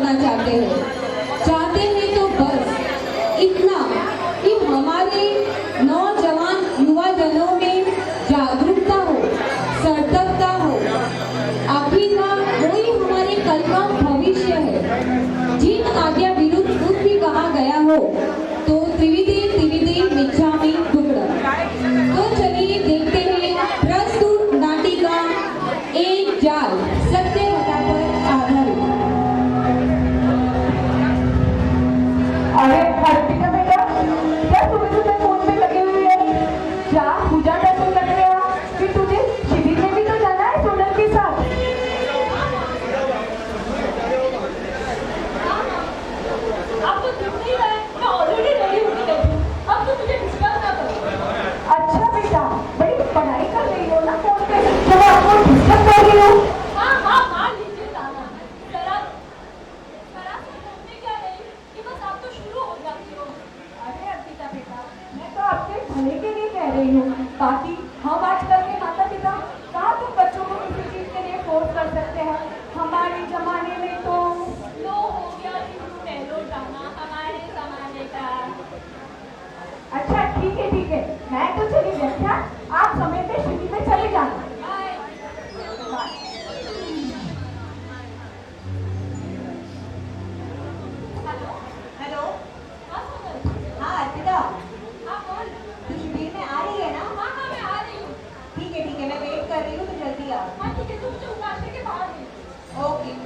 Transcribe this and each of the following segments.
करना चाहते हैं तो बस इतना कि हमारे नौजवान युवा जनों में जागरूकता हो, सतर्कता हो। आखिरकार वही हमारे कल का भविष्य है। जिन आज्ञा विरुद्ध कुछ भी कहा गया हो तो त्रिविधि मिच्छामि दुक्कडम। तो चलिए देखते हैं प्रस्तुत नाटिका एक जाल सत्य घटना पर आधारित। अरे अर्पिता बेटा, क्या सुबह फोन पे लगे हुए है? क्या पूजा का सुन लग गया कि तुझे शिविर में भी तो जाना है सोनल के साथ? अब तो दिख नहीं रहा है, मैं ऑलरेडी रेडी होके गई हूँ। अब तो मुझे डिस्टर्ब ना करो। अच्छा बेटा, बड़ी पढ़ाई कर रही हो ना फोन पे, जब आपको डिस्टर्ब कर रही हो। हाँ हाँ मार लीजिए ताना। जरा जरा सा बोलने क्या नहीं कि बस आप तो शुरू हो जाती हो। अरे अर्पिता बेटा, मैं तो आपके भले के लिए कह रही हूँ। बाकी हम आजकल के माता पिता कहाँ तो बच्चों को किसी चीज के लिए फोर्स कर सकते हैं। हमारे जमाने में तो लो हो गया शुरू पहलो जाना हमारे जमाने का। अच्छा ठीक है, मैं तो चली व्याख्या, आप समय पे शिविर में चले जाना। बाय। Hello hello. हाँ सोनल। हाँ अर्पिता, हाँ बोल। तू शिविर में आ रही है ना? हाँ हाँ मैं आ रही हूँ। ठीक है, मैं वेट कर रही हूँ, तो जल्दी आ। हाँ ठीक है, तुम मुझे उतारने के बाहर मिल। ओके।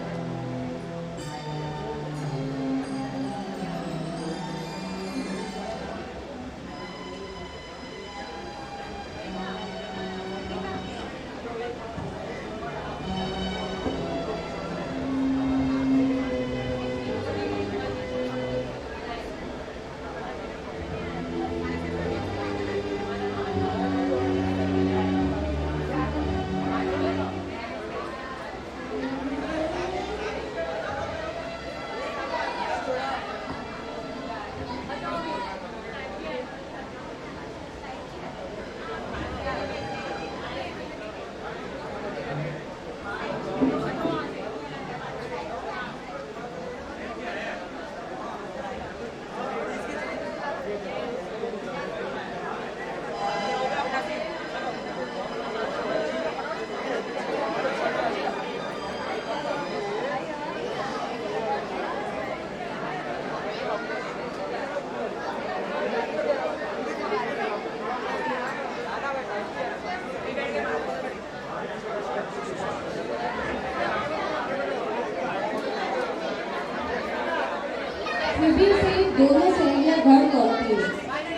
शिविर से दोनों सहेलियां घर लौटती हैं।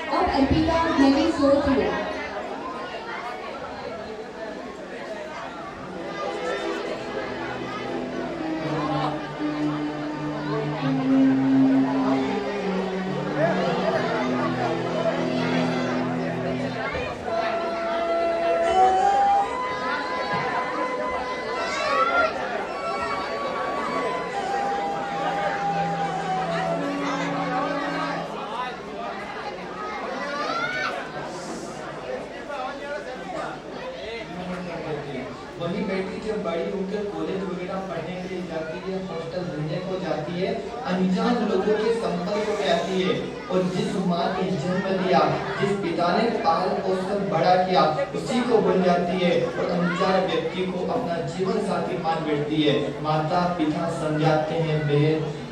अब अर्पिता गहरी सोच में। वही बेटी जब बड़ी होकर कॉलेज वगैरह पढ़ने के लिए जाती है, हॉस्टल रहने को जाती है, अनजान लोगों के संपर्क में आती है और जिस माँ ने जन्म दिया, जिस पिता ने पाल पोषकर बड़ा किया, उसी को बन जाती है और अनजान व्यक्ति को अपना जीवन साथी मान बैठती है। माता पिता समझाते हैं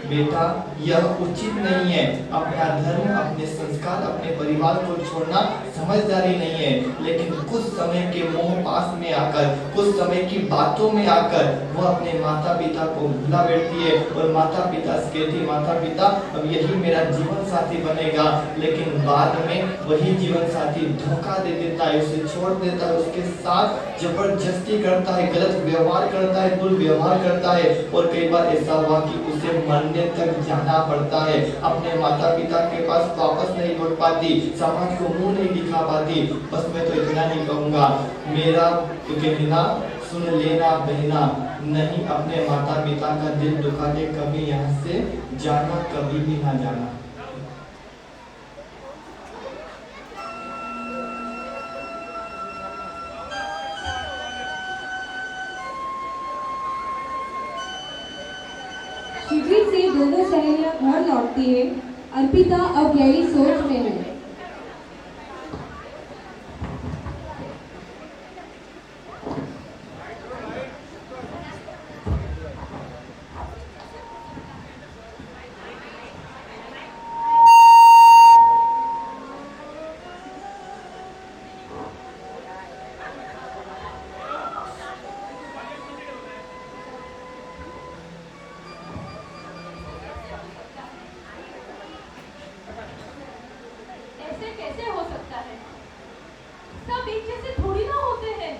बेटा यह उचित नहीं है, अपना धर्म, अपने संस्कार, अपने परिवार को छोड़ना समझदारी नहीं है। लेकिन कुछ समय के मोह पास में आकर, कुछ समय की बातों में आकर वह अपने माता पिता को भुला बैठती है और माता पिता से कहती, माता पिता अब यही मेरा जीवन साथी बनेगा। लेकिन बाद में वही जीवन साथी धोखा दे देता है, उसे छोड़ देता है, उसके साथ जबरदस्ती करता है, गलत व्यवहार करता है, दुर्व्यवहार करता है और कई बार ऐसा हुआ कि उसे मरने तक जाना पड़ता है। अपने माता पिता के पास वापस नहीं लौट पाती, समाज को मुंह नहीं दिखा पाती। बस मैं तो इतना ही कहूँगा, मेरा तो कहना सुन लेना बहना, नहीं अपने माता पिता का दिल दुखा के कभी यहाँ से जाना, कभी भी ना जाना। शिविर से दोनों सहेलियां घर लौटती है। अर्पिता अब गहरी सोच में है। ऐसे कैसे हो सकता है? सब एक जैसे थोड़ी ना होते हैं।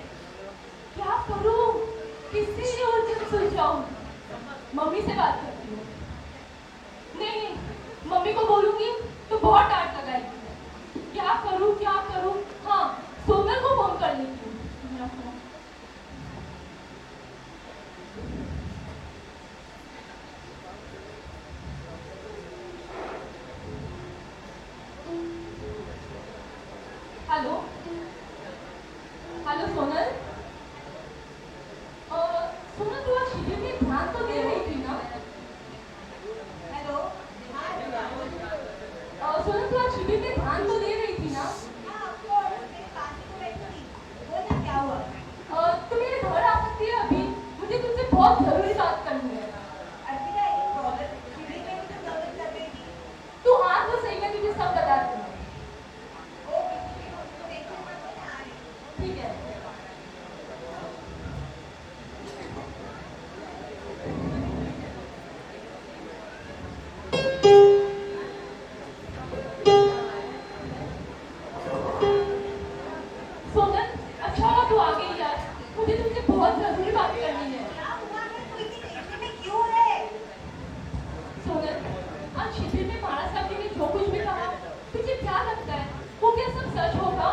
क्या करूं? किससे ये उलझन सुलझाऊं? मम्मी से बात करती हूँ। नहीं, मम्मी को बोलूंगी तो बहुत डांट लगाएगी। क्या करूं, क्या करूं? हाँ, सोनल को फोन कर लेती हूँ। Hello hello Sonal. सोनल तू आज शिविर में ध्यान तो दे रही थी ना? हेलो। सोनल तू आज शिविर में ध्यान तो दे रही थी ना? हाँ, of course, मेरे पास ही तो बैठी थी। बोल ना क्या हुआ? तू मेरे घर आ सकती है अभी? मुझे तुझसे बहुत जरूरी बात करनी है। अर्पिता, एक प्रॉब्लम शिविर में भी तो प्रॉब्लम कर रही थी। तू आ तो सही, मैं तुझे सब बताती हूँ। ओके, तो टेंशन मत ले, मैं आ रही हूँ। ठीक है। सोनल, अच्छा हुआ तू आ गई यार। मुझे तुझसे बहुत जरूरी बात करनी है। क्या हुआ है? तू इतनी टेंशन में क्यों है? सोनल, आज शिविर में महाराज साहब जी ने जो कुछ भी कहा, तुझे क्या लगता है वो क्या सब सच होगा?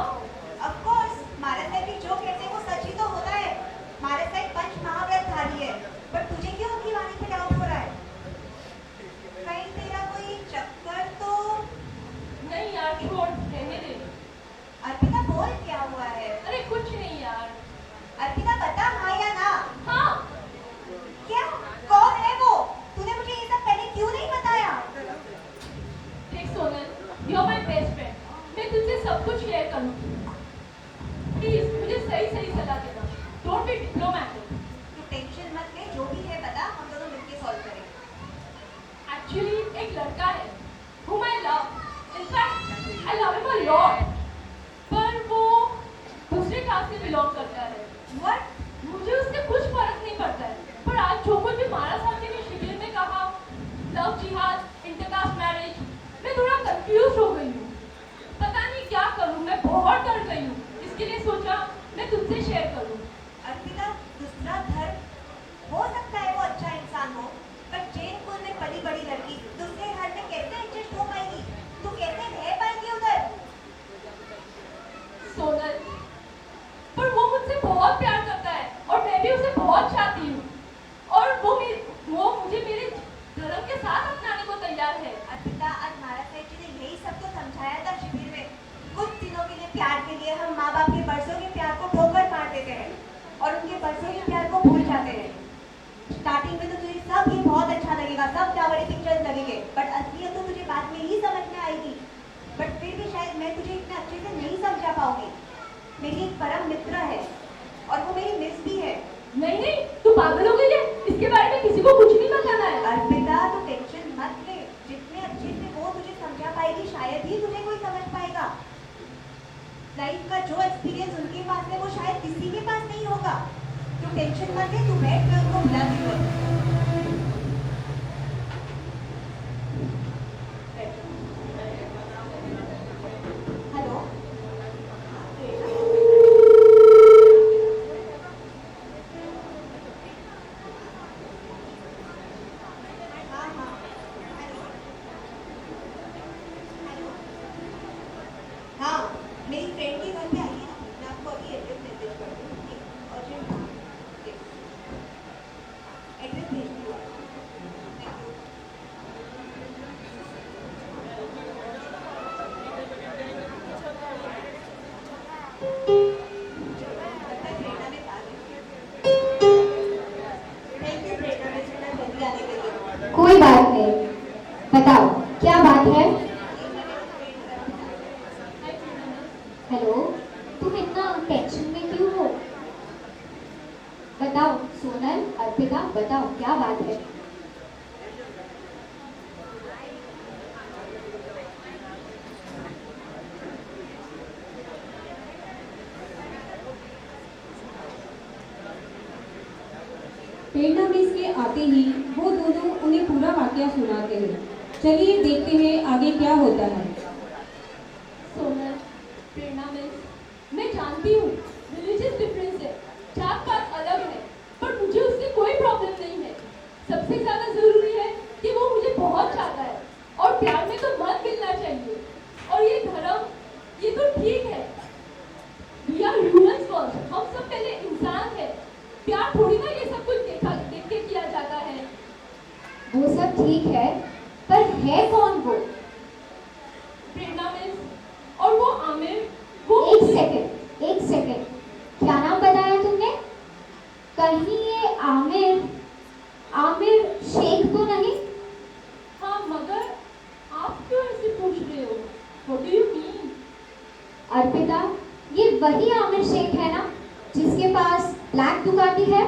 Of course, महाराज साहब भी जो कहते हैं वो सच ही तो होता है। महाराज साहब पंच महाव्रतधारी है। पर तुझे क्यों उनकी वाणी पे डाउट हो रहा है? कहीं तेरा कोई चक्कर तो? नहीं यार, छोड़, रहने दे। अर्पिता, बोल क्या हुआ है? अरे कुछ नहीं यार। अर्पिता, बता हाँ या ना। हाँ, क्या? कौन है वो? तूने मुझे ये सब पहले क्यों नहीं बताया? देख Sonal, you are my best friend. मैं तुझसे सब कुछ शेयर करूंगी। प्लीज मुझे सही सही सलाह देना। Don't be diplomatic. तू टेंशन मत ले, जो भी है बता, हम दोनों मिलके सॉल्व करेंगे। एक्चुअली एक लड़का है whom I love. In fact, I love him a lot. पर वो दूसरे कास्ट से बिलोंग करता है। What? मुझे उससे कुछ फर्क नहीं पड़ता है। पर आज जो कुछ भी महाराज साहब जी ने शिविर में कहा, लव जिहाद, इंटरकास्ट मैरिज, मैं थोड़ा कंफ्यूज हो गई हूँ। पता नहीं क्या करूँ, मैं बहुत डर गई हूँ। इसके लिए सोचा मैं तुझसे शेयर करूँ। अर्पिता, दूसरा धर्म, हो सकता है वो अच्छा इंसान हो, पर जैन कुल में पली बड़ी लड़की दूसरे धर्म में कैसे एडजस्ट हो पाएगी? तू कैसे रह पाएगी उधर? सोनल, पर वो मुझसे बहुत प्यार करता है और मैं भी उसे बहुत चाहती हूँ। और वो मुझे मेरे धर्म के साथ अपनाने को तैयार है। अर्पिता, आज महाराज साहब जी ने यही सब तो समझाया था शिविर में। कुछ दिनों के लिए, प्यार के लिए हम माँ बाप के बरसों के प्यार को ठोकर मार देते हैं और उनके बरसों के प्यार को भूल जाते हैं। स्टार्टिंग में तो तुझे सब ये बहुत अच्छा लगेगा, सब फ्लावरी पिक्चर्स लगेंगे, बट असलियत तो तुझे बाद में ही समझ में आएगी। बट फिर भी शायद मैं तुझे इतने अच्छे से नहीं समझा पाऊंगी। मेरी एक परम मित्र है और वो मेरी मिस भी है। नहीं नहीं, तू पागल हो गई है? इसके बारे में किसी को कुछ नहीं बताना है। अर्पिता, तो टेंशन मत ले। जितने अच्छे से वो तुझे समझा पाएगी, शायद ही तुझे कोई समझ पाएगा। लाइफ का जो एक्सपीरियंस उनके पास है वो शायद किसी के पास नहीं होगा। तो टेंशन मत ले, तू बैठ, मैं उनको बुलाती हूँ। हेलो। हाँ हाँ, हेलो। हेलो। हाँ, मेरी फ्रेंड के घर पे आइए ना, मैं आपको अभी एड्रेस मैसेज कर दूँ। अर्जेंट। एड्रेस भेज दूँ। बताओ क्या बात है। हेलो, तुम इतना टेंशन में क्यों हो? बताओ सोनल, अर्पिता, बताओ क्या बात है। प्रेरणा मिस के आते ही वो दोनों उन्हें पूरा वाकया सुनाते हैं। चलिए देखते हैं आगे क्या होता है। सोनल, प्रेरणा मिस, मैं जानती हूँ रिलीजियस डिफरेंस है, जात पात अलग है, पर मुझे उससे कोई प्रॉब्लम नहीं है। सबसे ज्यादा जरूरी है कि वो मुझे बहुत चाहता है, और प्यार में तो मन मिलना चाहिए। और ये धर्म, ये तो ठीक है, वी आर ह्यूमंस फर्स्ट, हम सब पहले इंसान है। प्यार थोड़ी ना ये सब कुछ देख के किया जाता है। वो सब ठीक है, पर है कौन वो? प्रेरणा मिस, और वो आमिर, वो एक सेकंड, क्या नाम बताया तुमने? कहीं ये आमिर शेख तो नहीं? हाँ, मगर आप क्यों ऐसे पूछ रहे हो? What do you mean? Arpita, ये वही आमिर शेख है ना जिसके पास ब्लैक दुकाटी है?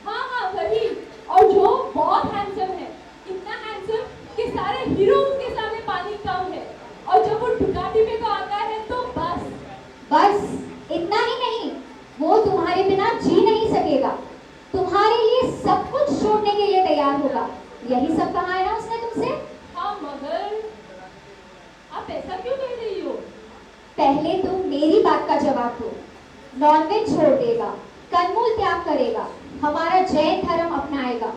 हाँ वही, और जो बहुत हैंडसम है, इतना हैंडसम कि सारे हीरो उसके सामने पानी कम है। और जब वो डुकाटी पे तो आता है तो बस इतना ही नहीं, वो तुम्हारे बिना जी नहीं सकेगा, तुम्हारे लिए सब कुछ छोड़ने के लिए तैयार होगा। यही सब कहा है ना उसने तुमसे? हाँ, मगर आप ऐसा क्यों कह रही हो? पहले तुम मेरी बात का जवाब दो। नॉनवेज छोड़ देगा, कंदमूल त्याग करेगा, हमारा जैन धर्म अपनाएगा,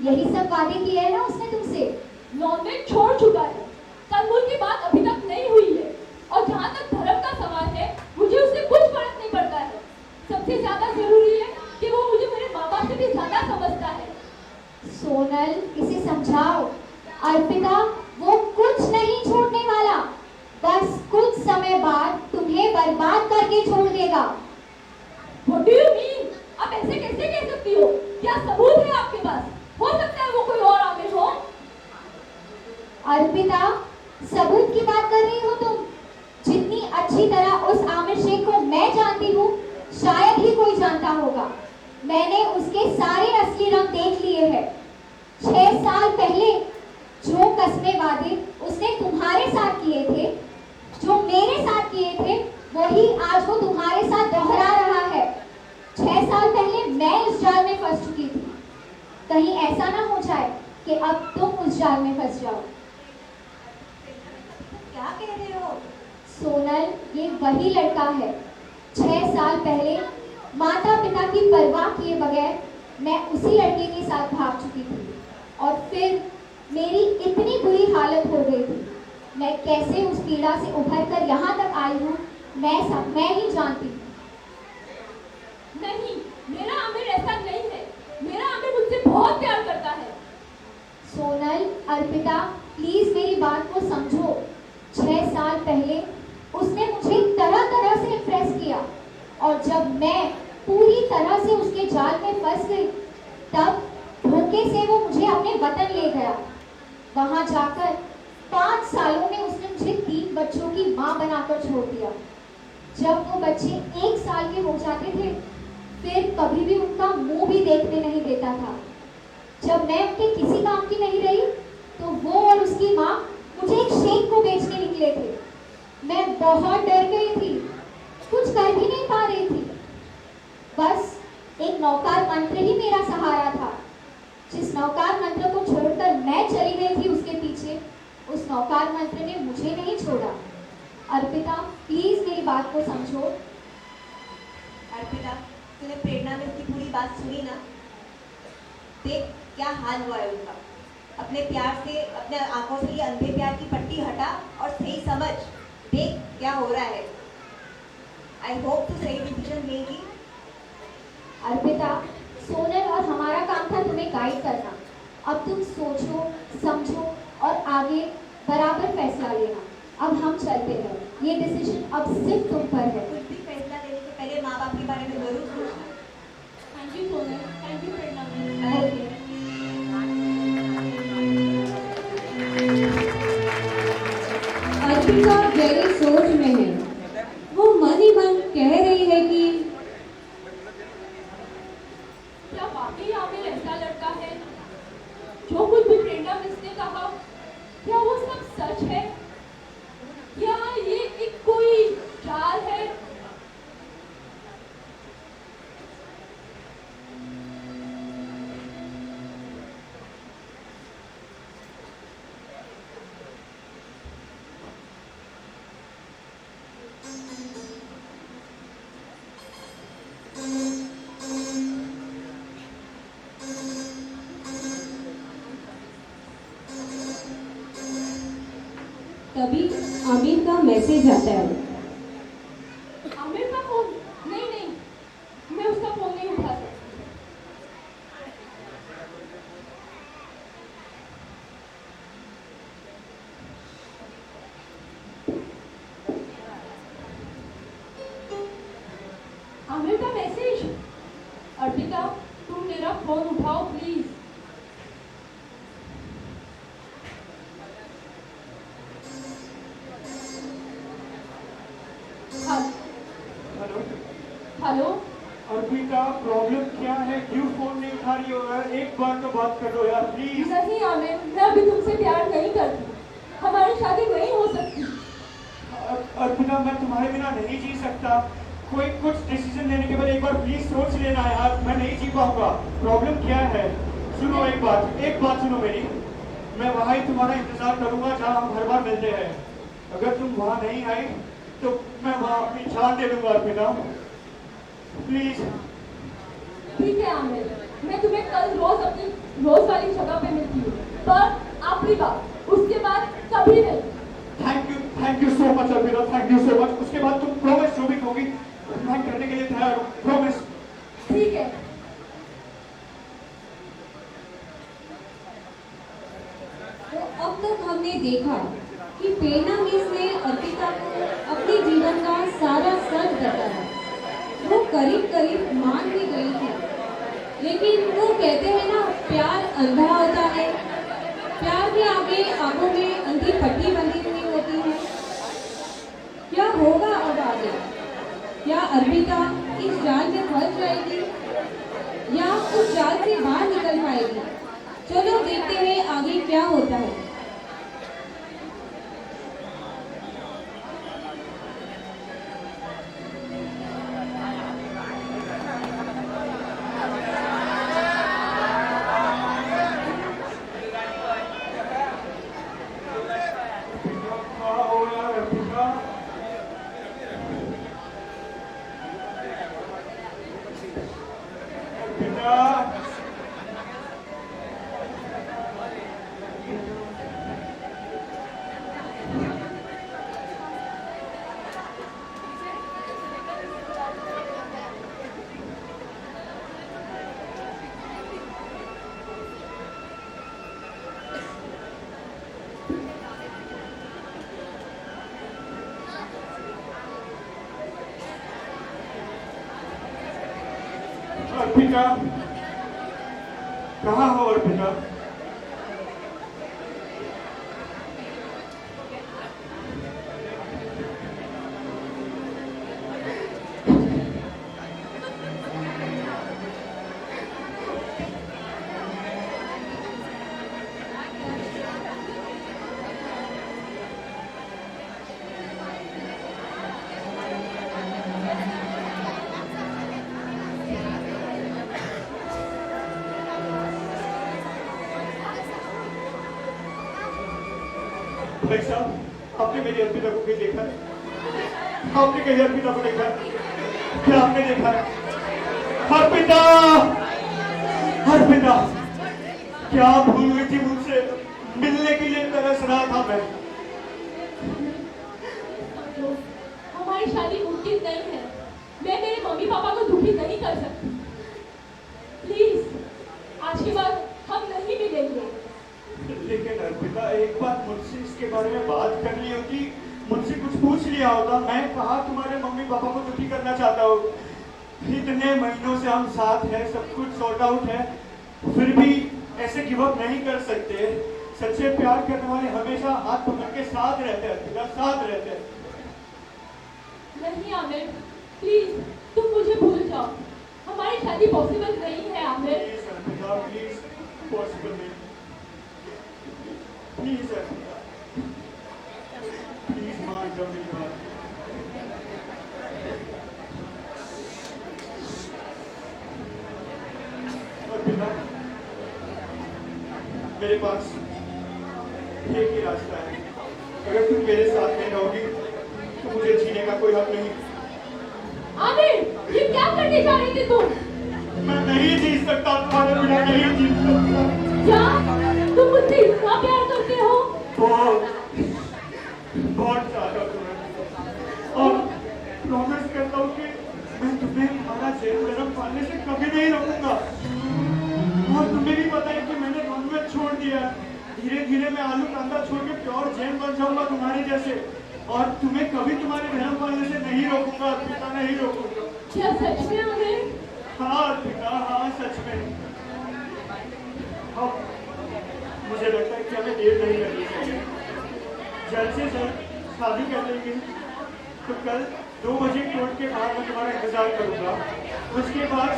यही सब वादे किए हैं ना उसने तुमसे? नॉनवेज छोड़ चुका है, कंदमूल की बात अभी तक नहीं हुई है। और जहाँ तक धर्म का सवाल है, मुझे उससे कुछ फर्क नहीं पड़ता है। सबसे ज्यादा जरूरी है कि वो मुझे मेरे माँ बाप से भी ज्यादा समझता है। सोनल, इसे समझाओ। अर्पिता, वो कुछ नहीं छोड़ने वाला, बस कुछ समय बाद तुम्हें बर्बाद करके छोड़ देगा। What do you mean? आप ऐसे कैसे कह सकती हो? क्या सबूत है आपके पास? हो सकता है वो कोई और आमिर हो। अर्पिता, सबूत की बात कर रही हो तुम? जितनी अच्छी तरह उस आमिर शेख को मैं जानती हूँ, शायद ही कोई जानता होगा। मैंने उसके सारे असली रंग देख लिए हैं। 6 साल पहले जो कस्में वादे उसने तुम्हारे साथ किए थे, जो मेरे साथ किए थे, वही आज वो तुम्हारे साथ दोहरा रहा है। 6 साल पहले मैं उस जाल में फंस चुकी थी, कहीं ऐसा ना हो जाए कि अब तुम उस जाल में फंस जाओ। क्या कह रहे हो? सोनल, ये वही लड़का है। 6 साल पहले माता पिता की परवाह किए बगैर मैं उसी लड़के के साथ भाग चुकी थी, और फिर मेरी इतनी बुरी हालत हो गई थी। मैं कैसे उस पीड़ा से उभर कर यहाँ तक आई हूँ, मैं ही जानती हूँ। नहीं, मेरा आमिर ऐसा नहीं है। मेरा आमिर मुझसे बहुत प्यार करता है। सोनल, अर्पिता, प्लीज मेरी बात को समझो। 6 साल पहले उसने मुझे तरह तरह से इम्प्रेस किया, और जब मैं पूरी तरह से उसके जाल में फंस गई, तब धोखे से वो मुझे अपने वतन ले गया। वहां जाकर 5 सालों में उसने मुझे 3 बच्चों की माँ बनाकर छोड़ दिया। जब वो बच्चे 1 साल के हो जाते थे, फिर कभी भी उनका मुंह भी देखने नहीं देता था। जब मैं उनके किसी काम की नहीं रही, तो वो और उसकी माँ मुझे एक शेख को बेचने निकले थे। मैं बहुत डर गई थी, कुछ कर भी नहीं पा रही थी। बस एक नौकार मंत्र ही मेरा सहारा था। जिस नौकार मंत्र को छोड़कर मैं चली गई थी उसके पीछे, उस नौकार मंत्र ने मुझे नहीं छोड़ा। अर्पिता, प्लीज मेरी बात को समझो। अर्पिता, तूने प्रेरणा में इसकी पूरी बात सुनी ना? देख क्या हाल हुआ है उनका। अपने प्यार से, अपने आंखों से ये अंधे प्यार की पट्टी हटा और सही समझ। देख क्या हो रहा है। आई होप तू सही डिसीजन लेगी। अर्पिता, सोनल और हमारा काम था तुम्हें गाइड करना। अब तुम सोचो, समझो और आगे बराबर फैसला लेना। अब हम चलते हैं, ये डिसीजन अब सिर्फ तुम पर है। कुछ भी फैसला लेने से पहले माँ बाप के बारे में जरूर सोचना। Thank you Sonal, thank you Prerna. Okay. क्या वाकई आमिर ऐसा लड़का है? जो कुछ भी प्रेरणा मिस ने कहा, क्या वो सब सच है? या ये एक कोई जाल है? तभी आमिर का मैसेज आता है। आमिर का फोन? नहीं नहीं, मैं उसका फोन नहीं उठा सकती। आमिर का मैसेज? अर्पिता, तुम मेरा फोन उठाओ please. Hello hello, Arpita, problem क्या है? क्यों फोन नहीं उठा रही हो यार? एक बार तो बात कर लो यार प्लीज। नहीं आमिर, मैं अभी तुमसे प्यार नहीं करती। हमारी शादी नहीं हो सकती। अर्पिता, मैं तुम्हारे बिना नहीं जी सकता। कोई कुछ डिसीजन लेने के बाद एक बार प्लीज सोच लेना यार, मैं नहीं जी पाऊंगा। प्रॉब्लम क्या है? सुनो, एक बात सुनो मेरी। मैं वहाँ ही तुम्हारा इंतजार करूंगा जहाँ हम हर बार मिलते हैं। अगर तुम वहाँ नहीं आई तो मैं वहाँ अपनी जान दे दूंगा अर्पिता, प्लीज। ठीक है आमिर, मैं तुम्हें कल रोज अपनी रोज वाली जगह पे मिलती हूँ, पर आखिरी बार, उसके बाद कभी नहीं। Thank you so much Arpita, thank you so much. उसके बाद तुम प्रॉमिस जो भी होगी मैं करने के लिए तैयार हूँ, प्रॉमिस। ठीक है। तो अब तक हमने देखा कि प्रेरणा मिस ने अर्पिता को अपने जीवन का सारा सच बताया। वो करीब करीब मान भी गई थी, लेकिन वो कहते हैं ना, प्यार अंधा होता है। प्यार के आगे आंखों में अंधी पट्टी बंधी हुई होती है। क्या होगा अब आगे? क्या अर्पिता इस जाल में फंस जाएगी या उस जाल से बाहर निकल पाएगी? चलो देखते हैं आगे क्या होता है। अर्पिता, कहाँ हो अर्पिता? भाई साहब, आपने मेरी अर्पिता को कहीं देखा है? आपने कहीं अर्पिता को देखा है? क्या आपने देखा है? अर्पिता, अर्पिता, क्या भूल हुई थी मुझसे? मिलने के लिए तरस रहा था मैं। समझो, हमारी शादी मुमकिन नहीं है। मैं मेरे मम्मी पापा को दुखी नहीं कर सकती। प्लीज, आज के बाद हम नहीं मिलेंगे। लेकिन अर्पिता, एक बार मुझसे इसके बारे में बात कर ली होती, मुझसे कुछ पूछ लिया होता। मैं कहा तुम्हारे मम्मी पापा को दुखी करना चाहता हूँ। इतने महीनों से हम साथ हैं, सब कुछ सॉर्ट आउट है, फिर भी ऐसे गिव अप नहीं कर सकते। सच्चे प्यार करने वाले हमेशा हाथ पकड़ के साथ रहते हैं अर्पिता, साथ रहते हैं। नहीं आमिर, प्लीज तुम मुझे भूल जाओ। हमारी शादी पॉसिबल नहीं है Aamir. Please Arpita, please, possible नहीं, प्लीज अर्पिता, प्लीज मान जाओ मेरी बात। अर्पिता, मेरे पास एक ही रास्ता है। अगर तुम मेरे साथ नहीं रहोगी तो मुझे जीने का कोई हक नहीं। आमिर, ये क्या करने जा रही थी तुम? मैं नहीं जी सकता तुम्हारे बिना, नहीं जी सकता। क्या तुम मुझसे इतना प्यार करते हो? बहुत बहुत ज्यादा तुम्हें, और प्रॉमिस करता हूँ कि मैं तुम्हें हमारा जेल गरम पालने से कभी नहीं रोकूंगा। और तुम्हें भी पता है कि मैंने नॉनवेज छोड़ दिया। धीरे धीरे मैं आलू कांदा छोड़ के प्योर जैन बन जाऊंगा तुम्हारे जैसे, और तुम्हें कभी तुम्हारे धर्म पालने से नहीं रोकूंगा, पिता नहीं रोकूंगा। क्या सच में आमिर? हाँ पिता, हाँ सच में। अब मुझे लगता है कि हमें देर नहीं करनी चाहिए, जल्द से जल्द शादी कर लेंगे। तो कल 2 बजे कोर्ट के बाहर मैं तुम्हारा इंतजार करूंगा। उसके बाद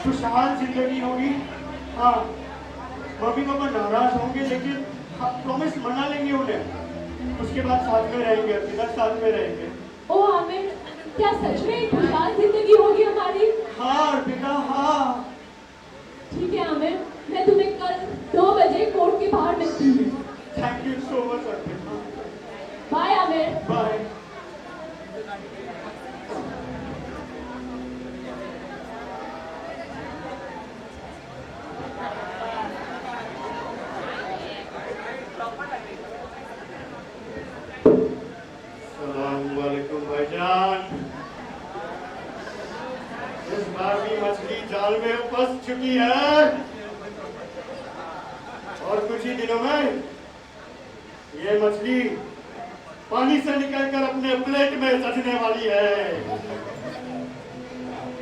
खुशहाल जिंदगी होगी। हाँ, मम्मी पापा नाराज होंगे लेकिन प्रॉमिस मना लेंगे उन्हें। उसके बाद साथ में रहेंगे अर्पिता, साथ में रहेंगे। ओ आमिर, क्या सच में एक खुशहाल जिंदगी होगी हमारी? हाँ अर्पिता, हाँ। ठीक है आमिर, मैं तुम्हें कल 2 बजे कोर्ट के बाहर मिलती हूँ। Thank you so much Arpita. Bye Aamir. Bye. अस्सलामुअलैकुम भाईजान। इस बार भी मछली जाल में फंस चुकी है, और कुछ ही दिनों में ये मछली पानी से निकलकर अपने प्लेट में सजने वाली है।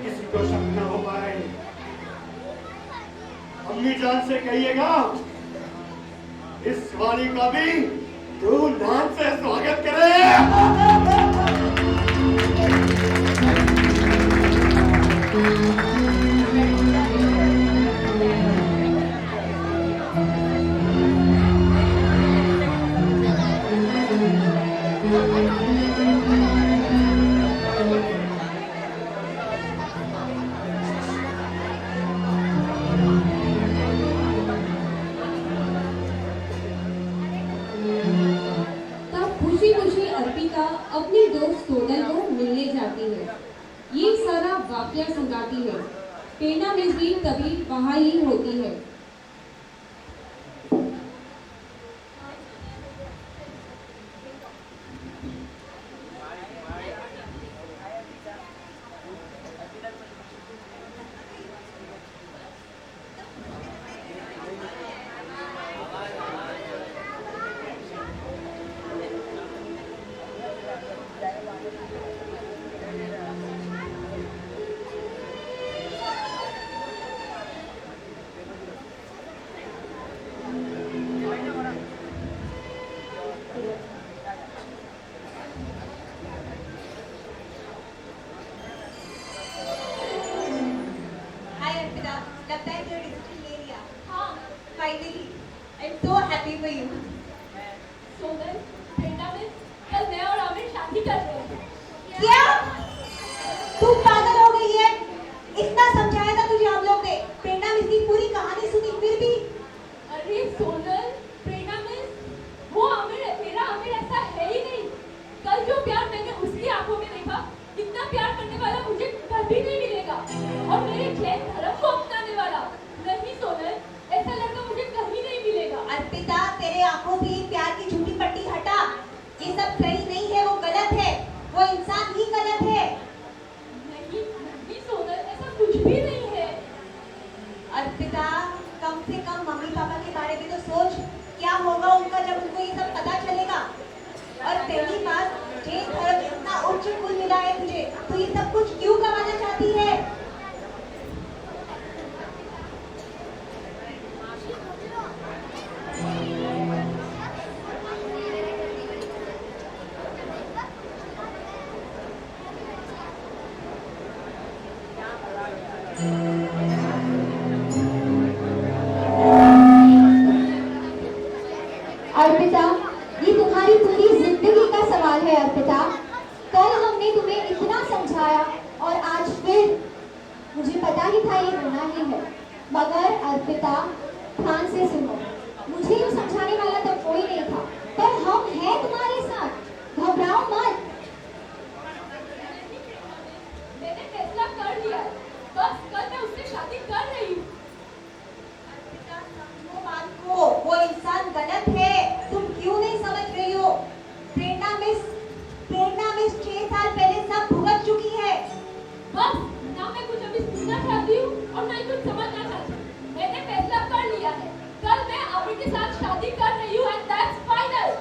किसी को शक न हो पाए। अम्मी जान से कहिएगा इस वाली का भी धूमधाम से स्वागत करें। तब खुशी खुशी अर्पिता अपनी दोस्त सोनल को मिलने जाती है। ये सारा वाकया सुनाती है। पेना मिस भी तभी वहाँ ही होती है। हाय अर्पिता, लगता है तूने डिसीजन ले लिया। हाँ finally, I am so happy for you. Sonal, बेटा में कल मैं और आमिर शादी कर रहे हैं। क्या? तू पागल हो गई है? इतना समझाया था तुझे हम लोग ने, प्रेरणा मिस की पूरी कहानी सुनी, फिर भी। अरे सोनल, प्रेरणा मिस, वो आमिर है, मेरा आमिर ऐसा है ही नहीं। कल जो प्यार मैंने उसकी आंखों में देखा, इतना प्यार करने वाला मुझे कभी नहीं मिलेगा। और मेरे जैन धर्म को अपनाने वाला नहीं सोनल, ऐसा लड़का मुझे कहीं नहीं मिलेगा। अर्पिता, तेरे आंखों से ये प्यार की झूठी पट्टी हटा। ये सब सही नहीं है, वो गलत है, वो इंसान ही गलत है। नहीं नहीं सोनल, ऐसा कुछ भी नहीं है। अर्पिता, कम से कम मम्मी पापा के बारे में तो सोच, क्या होगा उनका जब उनको ये सब पता चलेगा। और पहली बात, जैन धर्म इतना उच्च कुल मिला है तुझे, तो ये सब कुछ क्यों करवाना चाहती है? मगर अर्पिता, ध्यान से सुनो, मुझे यूँ समझाने वाला तो कोई नहीं था, पर हम हैं तुम्हारे साथ, घबराओ मत। मैंने फैसला कर लिया है, बस कल मैं उससे शादी कर रही हूँ। अर्पिता, समझो बात को, वो इंसान गलत है, तुम क्यों नहीं समझ रही हो? प्रेरणा मिस 6 साल पहले सब भुगत चुकी है। बस ना मैं कुछ अभी सुनना चाहती हूँ और ना ही कुछ समझना चाहती हूँ। मैंने फैसला कर लिया है, कल मैं आमिर के साथ शादी कर रही हूँ एंड दैट्स फाइनल।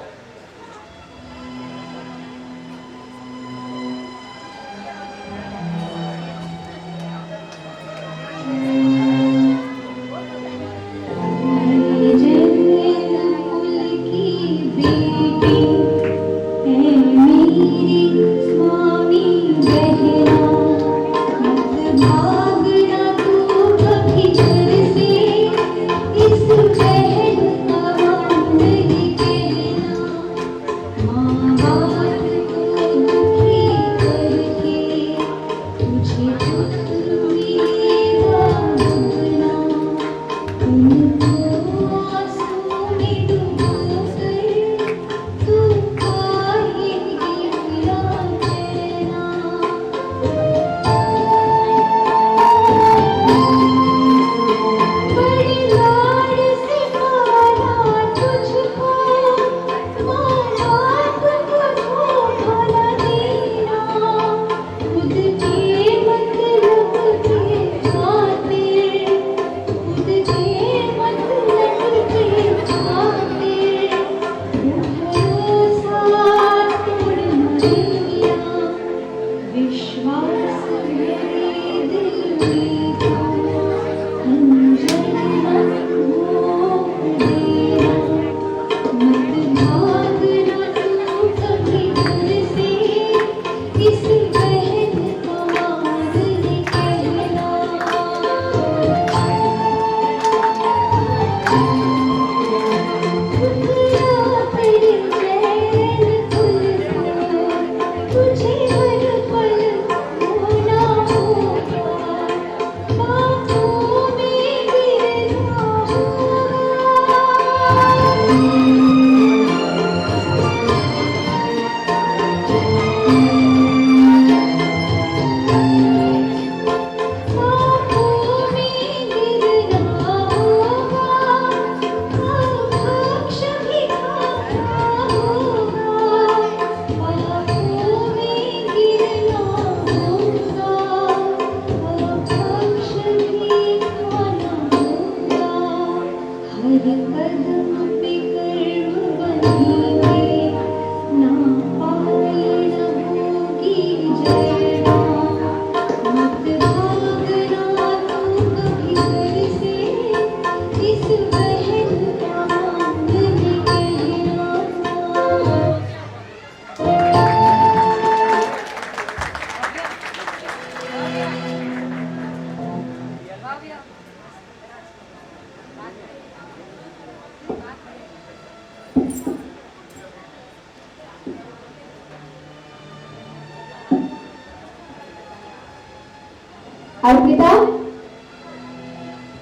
अर्पिता,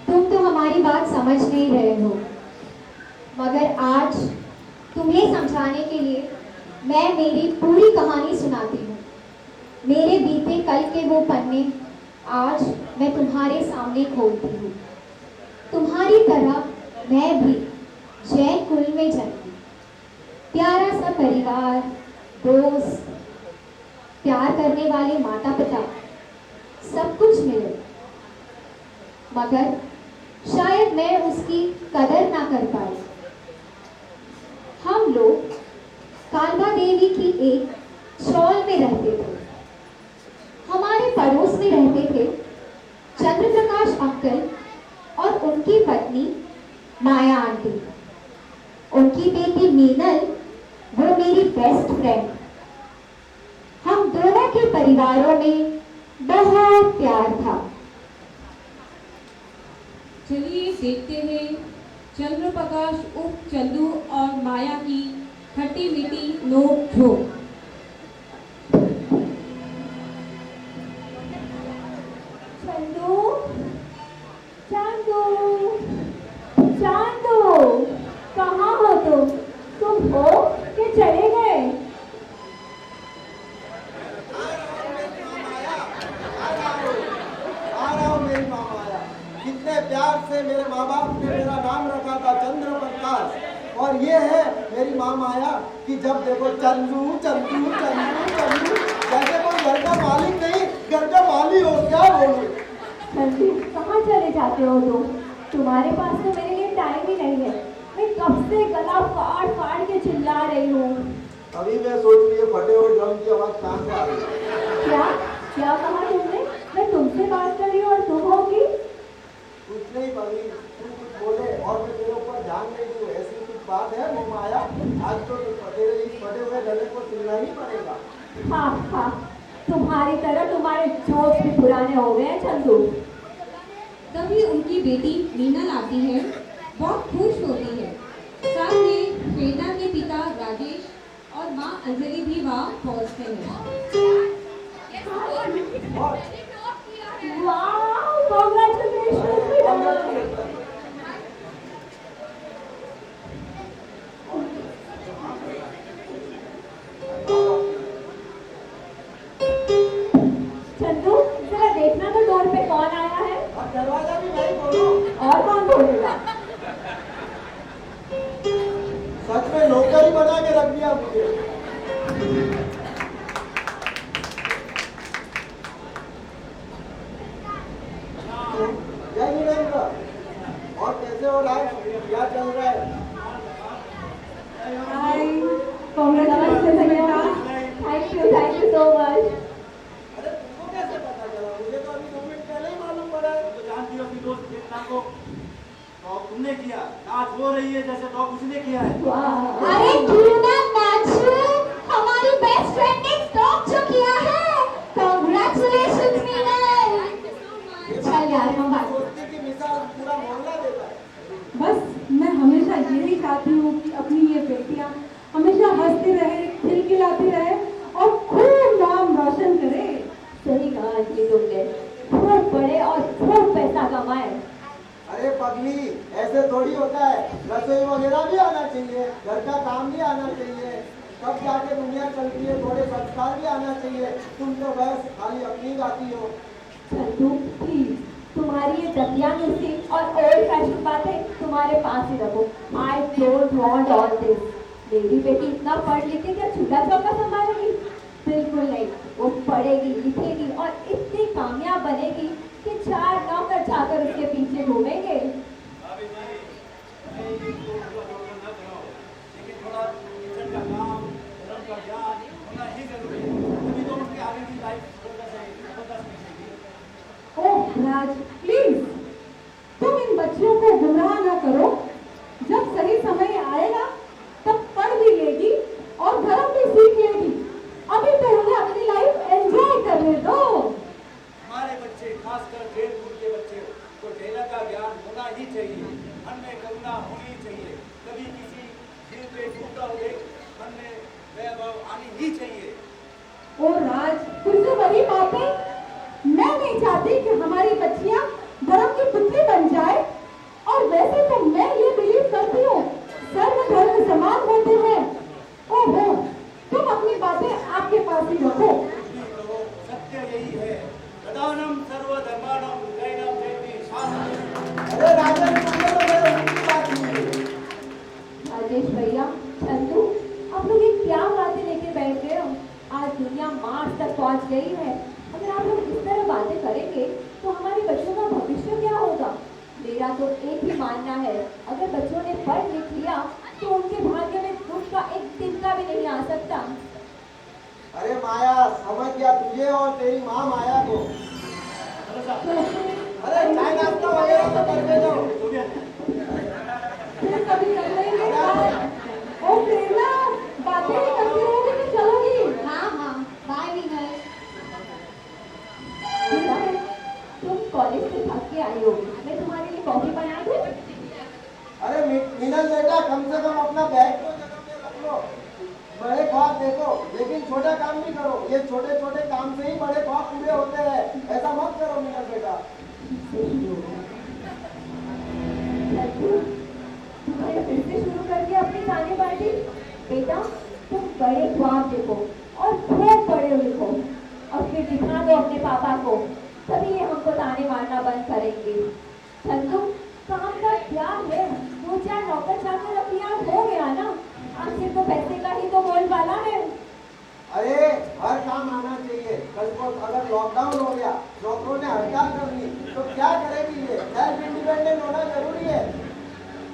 तुम तो हमारी बात समझ नहीं रहे हो, मगर आज तुम्हें समझाने के लिए मैं मेरी पूरी कहानी सुनाती हूँ। मेरे बीते कल के वो पन्ने आज मैं तुम्हारे सामने खोलती हूँ। तुम्हारी तरह मैं भी जैन कुल में जन्मी, प्यारा सा परिवार, दोस्त, प्यार करने वाले माता पिता, सब कुछ मिले, मगर शायद मैं उसकी कदर ना कर पाई। हम लोग कालबा देवी की एक चौल में रहते थे। हमारे पड़ोस में रहते थे चंद्रप्रकाश अंकल और उनकी पत्नी माया आंटी। उनकी बेटी मीनल वो मेरी बेस्ट फ्रेंड। हम दोनों के परिवारों में बहुत प्यार था। चलिए देखते हैं चंद्रप्रकाश उर्फ चंदू और माया की खट्टी मीठी नोक झोंक। चंदू, चंदू, प्रकाश से मेरे माँ बाप ने मेरा नाम रखा था चंद्र प्रकाश। और ये है मेरी माँ माया कि जब देखो चंदू चंदू चंदू चंदू, जैसे कोई घर का मालिक नहीं घर का माली हो। क्या बोलूं? संदू, कहाँ चले जाते हो तुम? तुम्हारे पास तो मेरे लिए टाइम ही नहीं है। मैं कब से गला फाड़ फाड़ के चिल्ला रही हूँ। अभी मैं सोच रही हूँ फटे हुए ड्रम की आवाज कहाँ से आ रही है। क्या क्या कहा तुमने? मैं तुमसे बात कर रही हूँ और तुम होगी? कुछ नहीं पगली, तू कुछ बोले और मैं तेरे ऊपर ध्यान नहीं दूँ, ऐसी कुछ बात है मेरी माया? आज तो फटे हुए गले को सुनना ही पड़ेगा। हाँ हाँ, तुम्हारी तरह तुम्हारे जोश भी पुराने हो गए हैं चंदू। तभी उनकी बेटी मीनल आती है, बहुत खुश होती है। साथ में श्वेता के पिता राजेश और माँ अंजलि भी वहाँ पहुँचते हैं। वाह, कांग्रेचुलेशन बेटा। चंदू, जरा देखना तो डोर पे कौन आया है। और दरवाजा भी नहीं खोलो। और कौन खोलेगा? सच में नौकरी बना के रख दिया मुझे। जय वीरेंद्र, और कैसे हो राज? क्या चल रहा है? हाय, कांग्रेचुलेशन बेटा। Thank you so much. अरे तुमको कैसे पता चला? मुझे तो अभी 2 मिनट पहले ही मालूम पड़ा है। तो जानती हो अपनी दोस्त चेतना को? टॉप तुमने किया, नाच हो रही है जैसे टॉप उसने किया है। वाह, अरे क्यों ना नाचो, हमारी बेस्ट फ्रेंड ने टॉप जो किया है। कांग्रेचुलेशंस मीनल। चल यार हम बात। दोस्ती की मिसाल पूरा मोहल्ला देता है। बस मैं हमेशा यही चाहती हूँ कि अपनी ये बेटियाँ हमेशा हंसती रहे, खिलखिलाती रहे और खूब नाम रोशन करे। सही कहा आंटी तुमने। खूब पढ़े और खूब पैसा कमाए। अरे पगली, ऐसे थोड़ी होता है। रसोई वगैरह भी आना चाहिए, घर का काम भी आना चाहिए, तब जाके दुनिया चलती है। थोड़े संस्कार भी आना चाहिए। तुम तो बस खाली अपनी गाती हो। चंदू प्लीज, तुम्हारी ये दतियानुसी और ओल्ड फैशन बातें तुम्हारे पास ही रखो। I don't want all this. मेरी बेटी इतना पढ़ लिख के क्या चूल्हा चौका संभालेगी? बिल्कुल नहीं। वो पढ़ेगी लिखेगी और इतनी कामयाब बनेगी कि 4 नौकर चाकर उसके पीछे घूमेंगे। लेकिन थोड़ा किचन का काम, धर्म का ज्ञान होना ही जरूरी है, तभी तो उनकी आगे की लाइफ जबरदस्त मिलेगी। ओह राज प्लीज, तुम इन बच्चियों को गुमराह ना करो। जब सही समय आएगा तब पढ़ भी लेगी और धर्म भी सीख लेगी। अभी तो उन्हें अपनी लाइफ एंजॉय करने दो। हमारे बच्चे, खासकर खेल कूद के बच्चे को खेल का ज्ञान होना ही चाहिए, मन में करुणा होनी चाहिए, कभी किसी दिल पे टूटा हुए मन में वैभव आनी ही चाहिए। ओ राज, फिर से वही बातें। मैं नहीं चाहती कि हमारी बच्चियां धर्म की पुतली बन जाए। और वैसे तो मैं ये बिलीव करती हूँ सर्व धर्म समान होते हैं। ओहो, तुम अपनी बातें आपके पास ही रखो। तो सत्य यही है, प्रधानम सर्वधर्माणाम दैनम जयति शास्त्रम। अरे राजन, तुमने तो मेरे उनकी बात नहीं। राजेश भैया, चंदू, आप लोग ये क्या बातें लेके बैठ गए हो? आज दुनिया मार्स तक पहुंच गई है। अगर आप लोग इस तरह बातें करेंगे तो हमारे बच्चों का भविष्य क्या होगा? मेरा तो एक ही मानना है, अगर बच्चों ने पढ़ लिख लिया तो उनके भाग्य में दुख का एक तिनका भी नहीं आ सकता। अरे माया, समझ गया तुझे और तेरी माँ माया को। अरे चाय नाश्ता वगैरह तो करके जाओ। फिर कभी कर लेंगे बात। ओ प्रेरणा, बातें ही करती रहोगी कि चलोगी? हाँ हाँ, बाय मीनल। तुम कॉलेज से थक के आई होगी, मैं तुम्हारे लिए कॉफी बना दूं? अरे मीनल बेटा, कम से कम अपना बैग तो जगह पे रख लो। बड़े ख्वाब देखो, लेकिन छोटा काम भी करो। ये छोटे छोटे काम से ही बड़े ख्वाब पूरे होते हैं। ऐसा मत करो मीनल बेटा। तुम्हारे फिर से शुरू कर दिया अपनी गाने बाजी। बेटा, तुम बड़े ख्वाब देखो और खूब पढ़े लिखो और फिर दिखा दो अपने पापा को, तभी ये हमको ताने मारना बंद करेंगे। चंदू, सपोज अगर लॉकडाउन हो गया, डॉक्टरों ने हड़ताल कर ली, तो क्या करेगी ये? सेल्फ इंडिपेंडेंट होना जरूरी है।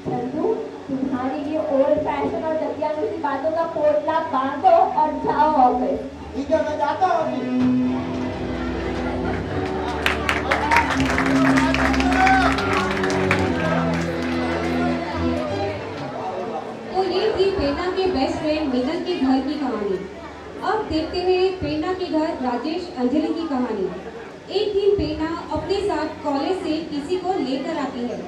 चंदू, तुम्हारी ये ओल्ड फैशन और दतिया जैसी बातों का पोटला बांधो और जाओ ऑफिस। ठीक है, मैं जाता हूँ अभी। तो ये थी प्रेरणा के बेस्ट फ्रेंड मिलन के घर की कहानी। अब देखते हैं प्रेरणा के घर राजेश अंजलि की कहानी। एक दिन प्रेरणा अपने साथ कॉलेज से किसी को लेकर आती है।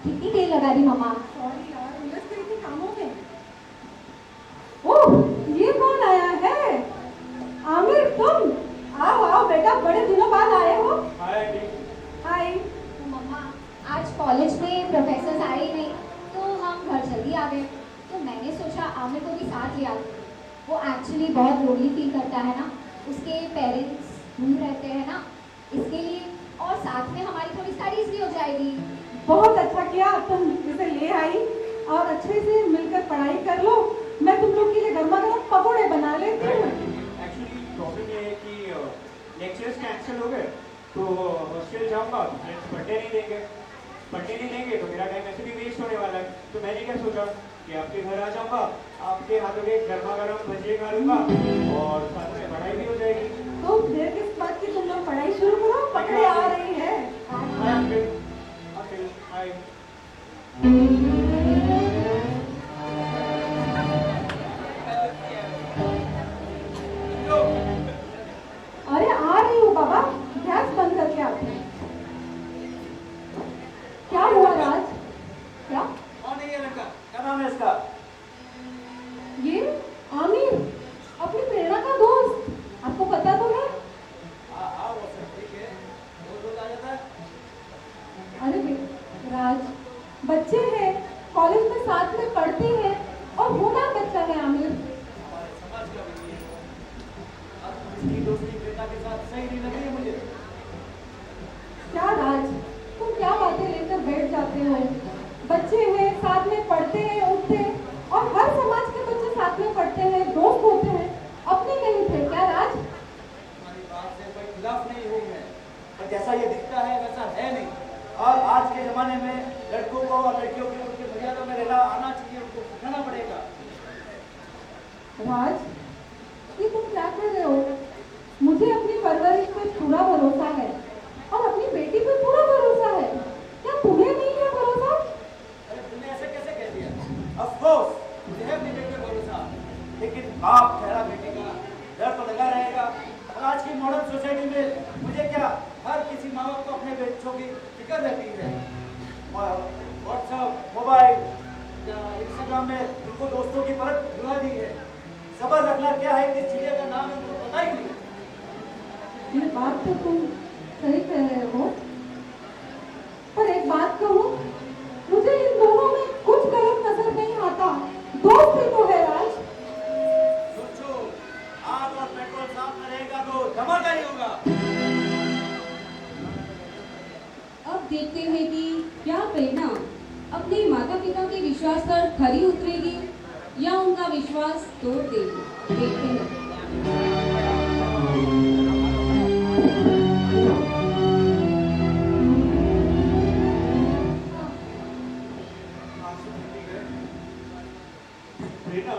कितनी देर लगा दी मम्मा? सॉरी यार, उलझ गई थी कामों में। ओह, ये कौन आया है? आमिर, तुम? आओ आओ बेटा, बड़े दिनों बाद आए हो। Hi aunty. हाय। तो मम्मा, आज कॉलेज में प्रोफेसर आए ही नहीं, तो हम घर जल्दी आ गए। तो मैंने सोचा आमिर को भी साथ लिया। वो एक्चुअली बहुत लोनली फील करता है ना, उसके पेरेंट्स दूर रहते हैं ना, इसके लिए। और साथ में हमारी थोड़ी स्टडीज भी हो जाएगी। बहुत अच्छा किया तुम इसे ले आई, और अच्छे से मिलकर पढ़ाई कर लो। मैं तुम लोग के लिए गर्मा गर्म पकौड़े बना लेती हूँ। एक्चुअली प्रॉब्लम ये है कि लेक्चर्स कैंसिल हो गए, तो हॉस्टल जाऊंगा तो फ्रेंड्स पढ़ने नहीं देंगे तो मेरा टाइम ऐसे भी वेस्ट होने वाला है। तो मैंने क्या सोचा कि आपके घर आ जाऊंगा, आपके हाथों के गर्मा गर्म भजिए खा लूंगा और साथ में पढ़ाई भी हो जाएगी। तो देर किस बात की, तुम लोग पढ़ाई शुरू करो, पकड़े आ रही है। Hi uncle. Uncle hi. अरे आ रही हूँ बाबा, गैस बंद करके आती हूँ। क्या हुआ राज? क्या? कौन है ये लड़का? क्या नाम है इसका? ये आमिर, अपनी प्रेरणा का दोस्त। आपको पता तो है? हाँ वो सब ठीक है, रोज आ जाता है। अरे राज, बच्चे हैं, कॉलेज में साथ में पढ़ते हैं, और होना बच्चा है आमिर। समझ गया मुझे। अब इसकी दोस्ती प्रेरणा के साथ सही नहीं लग रही है मुझे। क्या राज, तुम क्या बातें लेकर बैठ जाते हो? बच्चे हैं, साथ में पढ़ते हैं, उठते हैं, और हर समाज के बच्चे साथ में पढ़ते हैं, दोस्त होते हैं। अपने नहीं थे क्या राज? हमारी बात से कोई खिलाफ नहीं हुई है, पर जैसा ये दिखता है वैसा है नहीं। और आज के जमाने में लड़कों को और लड़कियों की उनकी मर्यादा में रहना आना चाहिए, उनको सिखाना पड़ेगा। राज, ये तुम क्या कर रहे हो? मुझे अपनी परवरिश पे पूरा भरोसा है, और अपनी बेटी पे पूरा भरोसा है। क्या तुम्हें नहीं है भरोसा? अरे तुमने ऐसे कैसे कह दिया? ऑफ कोर्स मुझे है अपनी बेटी पे भरोसा, लेकिन बाप ठहरा बेटी का डर तो लगा रहेगा। और आज की मॉडर्न सोसाइटी में मुझे क्या, हर किसी माँ बाप को अपने बच्चों की फिक्र रहती है। व्हाट्सएप, मोबाइल या इंस्टाग्राम में उनको दोस्तों की परत भुला दी है। सबर रखना क्या है, किस चीज़ का नाम है, उनको पता ही नहीं। ये बात तो तुम सही कह रहे हो, पर एक बात कहूँ, मुझे इन दोनों में कुछ गलत नजर नहीं आता। दोस्त ही तो है राज। सोचो, आग और पेट्रोल साथ में रहेगा तो धमाका ही होगा। अब देखते हैं कि क्या प्रेरणा का विश्वास तोड़ देगी। देखते हैं। प्रेरणा,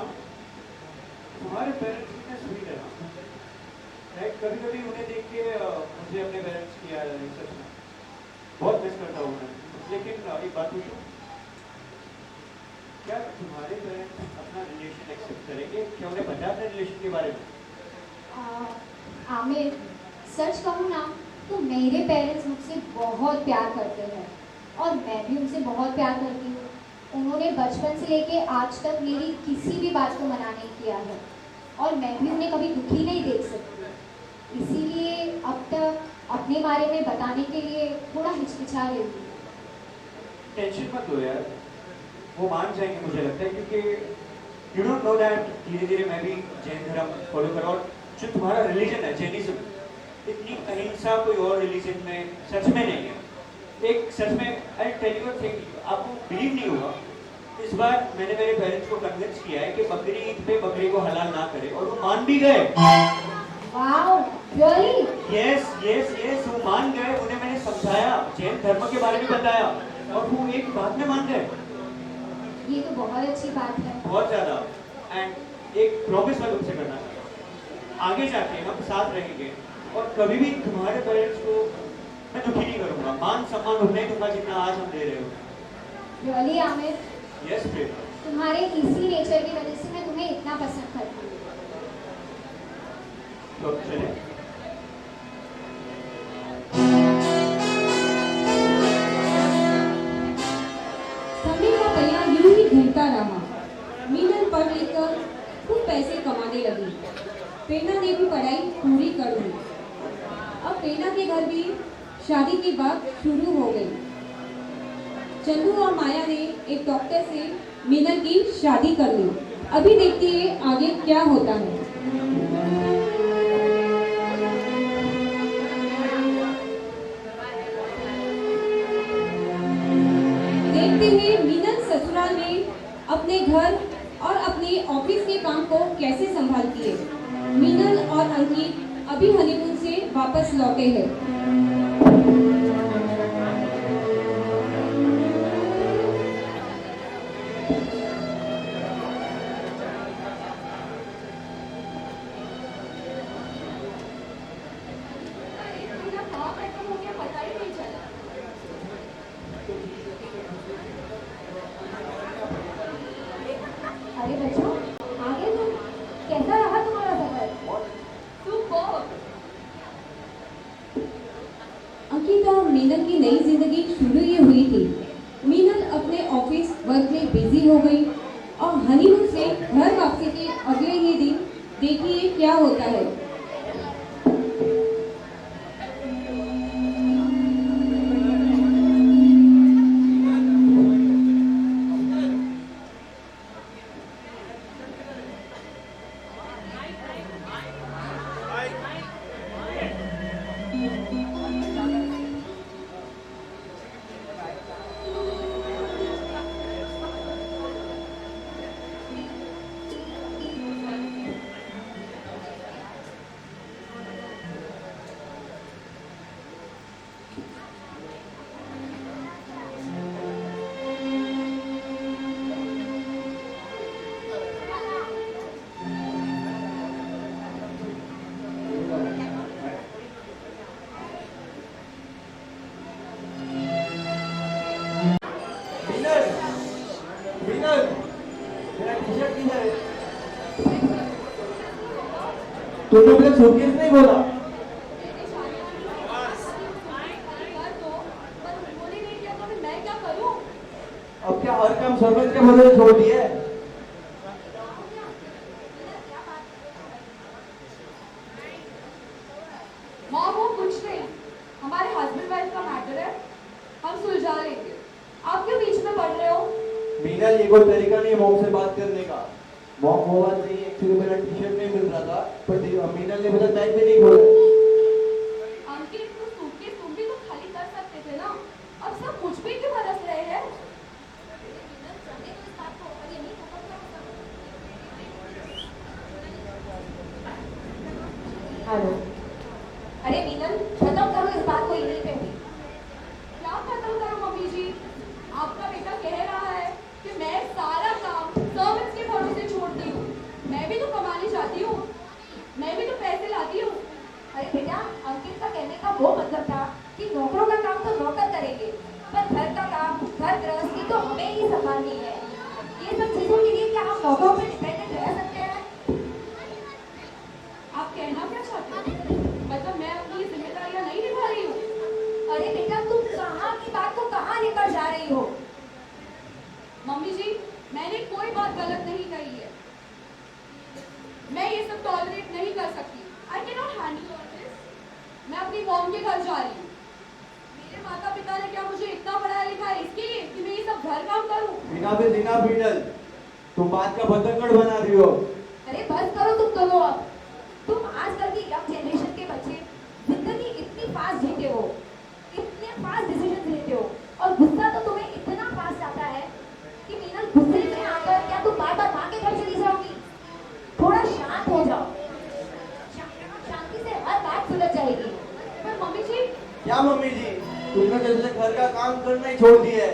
तुम्हारे पेरेंट्स कितने स्वीट है ना। मैं कभी कभी उन्हें देख के मुझे अपने पेरेंट्स की याद आई, सच में बहुत मिस करता हूँ मैं। लेकिन एक बात पूछूं, क्या तुम्हारे पेरेंट्स अपना रिलेशन एक्सेप्ट करेंगे? क्या उन्हें पता है अपने रिलेशन के बारे में? आमिर, सच कहूँ ना तो मेरे पेरेंट्स मुझसे बहुत प्यार करते हैं और मैं भी उनसे बहुत प्यार करती हूँ। उन्होंने बचपन से लेके आज तक मेरी किसी भी बात को मना नहीं किया है और मैं भी उन्हें कभी दुखी नहीं देख सकती। इसीलिए अब तक अपने बारे में बताने के लिए थोड़ा हिचकिचा रही हूँ। टेंशन मत लो यार, वो मान जाएंगे मुझे लगता है, क्योंकि यू डोंट नो दैट धीरे धीरे मैं भी जैन धर्म फॉलो कर रहा हूँ। जो तुम्हारा रिलीजन है जैनिज्म, इतनी अहिंसा कोई और रिलीजन में सच में नहीं है। एक सच में आई टेल यू थिंग, आपको बिलीव नहीं होगा, इस बार मैंने मेरे पेरेंट्स को कन्विंस किया है कि बकरी ईद पे बकरी को हलाल ना करे और वो मान भी गए। Wow, really? Yes yes yes, वो मान गए। उन्हें मैंने समझाया, जैन धर्म के बारे में बताया और वो एक बात में मान गए। ये तो बहुत अच्छी बात है। बहुत ज्यादा। एंड एक प्रॉमिस मैं तुमसे करना चाहता हूँ, आगे जाके हम साथ रहेंगे और कभी भी तुम्हारे पेरेंट्स को मैं दुखी नहीं करूंगा, मान सम्मान उतना ही दूंगा जितना आज हम दे रहे हो। रियली आमिर? यस प्रेरणा। तुम्हारे इसी नेचर की वजह से मैं तुम्हें इतना पसंद करती हूँ। तो चले। समय का पहिया यूं ही घूमता रहा। मीनल पढ़ लिख कर खूब पैसे कमाने लगी। प्रेरणा ने भी पढ़ाई पूरी कर ली। अब प्रेरणा के घर भी शादी की बात शुरू हो गई। चंदू और माया ने एक डॉक्टर से मीनल की शादी कर ली। अभी देखती है आगे क्या होता है। देखते हैं मीनल ससुराल में अपने घर और अपने ऑफिस के काम को कैसे संभालती है। मीनल और अंकित अभी हनीमून से वापस लौटे हैं। अरे बच्चों, आगे तुम कैसा रहा तुम्हारा सफर? अंकिता और मीनल की नई जिंदगी शुरू ही हुई थी। मीनल अपने ऑफिस वर्क में बिजी हो गई और हनीमून से घर वापसी के अगले ही दिन देखिए क्या होता है। तूने मुझे सूटकेस नहीं बोला। मैं क्या करूं? अब क्या हर काम सरपंच के भरोसे छोड़ दिए? माँ वो कुछ नहीं, हमारे हस्बैंड वाइफ का मैटर है, हम सुलझा लेंगे। आप क्यों बीच में पढ़ रहे हो? मीनल, ये कोई तरीका नहीं मॉम से बात करने का। मॉम, वो बात नहीं, एक्चुअली मेरा टी शर्ट नहीं मिल रहा था, पर मीनल ने मुझे बैग भी नहीं खोला। अंकित, तो सूटकेस तुम भी तो खाली कर सकते थे ना, अब सब मुझ पे क्यों बरस रहे हैं? हेलो। अरे मीनल, खत्म करो इस बात को यहीं पे भी। क्या खत्म करूं मम्मी जी? आपका बेटा कह रहा है कि मैं सारा काम सर्विस के भरोसे छोड़ती हूँ। मैं भी तो कमाने जाती हूँ, मैं भी तो पैसे लाती हूँ। अरे बेटा, अंकित का कहने का वो मतलब था कि नौकरों का काम तो नौकर करेंगे, पर घर का काम, घर गृहस्थी तो हमें ही संभालनी है। ये सब चीजों के लिए क्या हम नौकरों पर डिपेंडेंट रह सकते हैं? आप कहना क्या चाहते हो? मतलब मैं अपनी जिम्मेदारियां नहीं निभा रही हूँ? अरे बेटा, तुम कहाँ की बात को कहाँ लेकर जा रही हो? मम्मी जी, मैंने कोई बात गलत नहीं कही है। मैं ये सब टॉलरेट नहीं कर सकती। I cannot handle all this. मैं अपनी मॉम के घर जा रही हूँ। मेरे माता पिता ने क्या मुझे इतना पढ़ाया लिखा है इसके लिए कि मैं ये सब घर काम करूँ? बिना बीटल, तुम बात का बतंगड़ बना रही हो। अरे बस करो तुम दोनों अब। तुम आजकल की यंग जनरेशन के बच्चे जिंदगी इतनी फास्ट जीते हो, इतने फास्ट डिसीजन लेते हो, और गुस्सा तो तुम्हें इतना फास्ट आता है कि मीनल, गुस्से में आकर क्या तुम बार बार माँ के घर चली जाओगी? थोड़ा शांत हो जाओ, शांति से हर बात सुलझ जाएगी। पर मम्मी जी, क्या मम्मी जी, तुमने जैसे घर का काम करना ही छोड़ दिया है।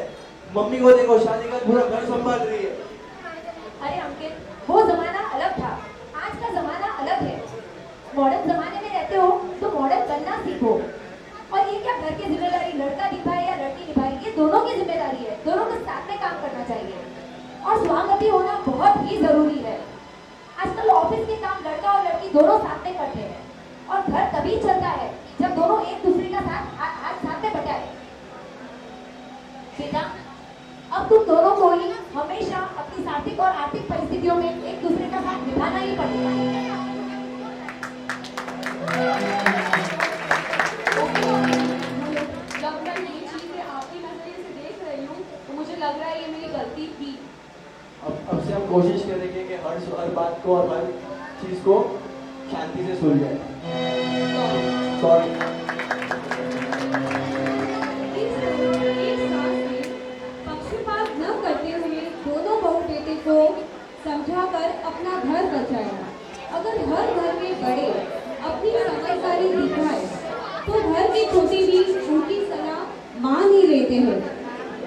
मम्मी को देखो, शादी का पूरा घर संभाल रही है। अरे अंकित, वो जमाना अलग था, आज का जमाना अलग है। मॉडर्न जमाने में रहते हो तो मॉडर्न बनना सीखो। और ये क्या घर की जिम्मेदारी लड़का निभाए या लड़की निभाए, ये दोनों की जिम्मेदारी है। दोनों को साथ में काम करना चाहिए और स्वावलंबी होना बहुत ही जरूरी है। आजकल ऑफिस के काम लड़का और लड़की दोनों साथ में करते हैं, और घर तभी चलता है जब दोनों एक दूसरे का साथ में बटाए। बेटा, अब तुम दोनों को ही हमेशा अपनी आर्थिक और आर्थिक परिस्थितियों में एक दूसरे का साथ निभाना ही पड़ेगा। जब मैं ये चीजें आपके नजरिए से देख रही हूँ तो मुझे लग रहा है ये मेरी गलती थी। अब से हम कोशिश करेंगे कि हर बात को और हर चीज को शांति से सुलझाए। सॉरी। पक्षपात न करते हुए दोनों बहू बेटे को समझाकर अपना घर बचाया। अगर हर घर में बड़े अपनी समझदारी दिखाए तो घर में छोटे भी उनकी सलाह मान ही लेते हैं,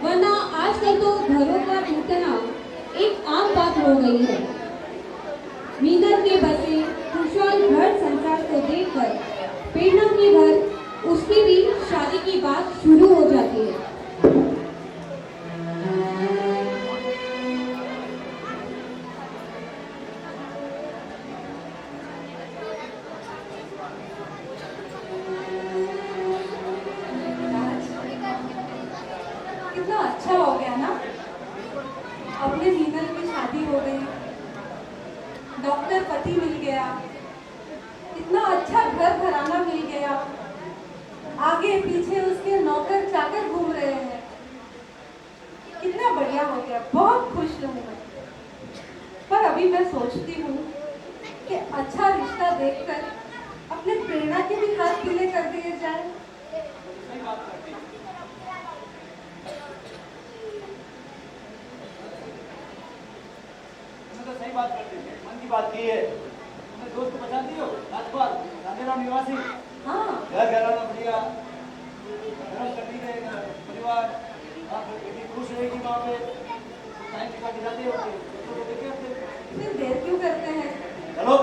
वरना आजकल तो घरों का टूटना एक आम बात हो गई है। मीनल के बसे खुशहाल घर संसार को देखकर प्रेरणा के घर उसकी भी शादी की बात शुरू हो जाती है। कितना अच्छा हो गया ना, अपने मीनल की शादी हो गई, डॉक्टर पति मिल गया, इतना अच्छा घर घराना मिल गया, आगे पीछे उसके नौकर चाकर घूम रहे हैं। कितना बढ़िया हो गया, बहुत खुश हूँ मैं। पर अभी मैं सोचती हूँ कि अच्छा रिश्ता देखकर अपने प्रेरणा के भी हाथ पीले कर दिए जाए। तो सही बात करती है, मन की बात की है। तुमने दोस्त को पहचानती हो? राजपाल, गांधीराम निवासी। हाँ, घर घराना बढ़िया, धर्म करती रहेगा परिवार, आप बेटी खुश रहेगी वहाँ पे, टाइम टिका के जाते होंगे, तो देखे अपने। फिर देर क्यों करते हैं? चलो।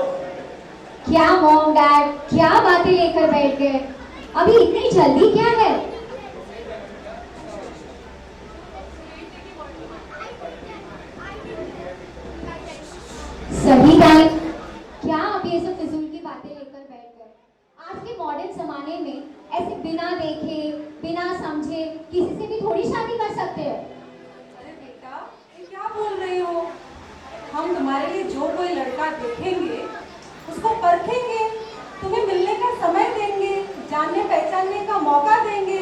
क्या मॉम डैड, क्या बातें लेकर बैठ गए? अभी इतनी जल्दी क्या है? सही टाइम। क्या आप ये सब फिजूल की बातें लेकर बैठ गए? आज के मॉडर्न जमाने में ऐसे बिना देखे बिना समझे किसी से भी थोड़ी शादी कर सकते हो। अरे बेटा, ये क्या बोल रही हो? हम तुम्हारे लिए जो कोई लड़का देखेंगे उसको परखेंगे, तुम्हें मिलने का समय देंगे, जानने पहचानने का मौका देंगे,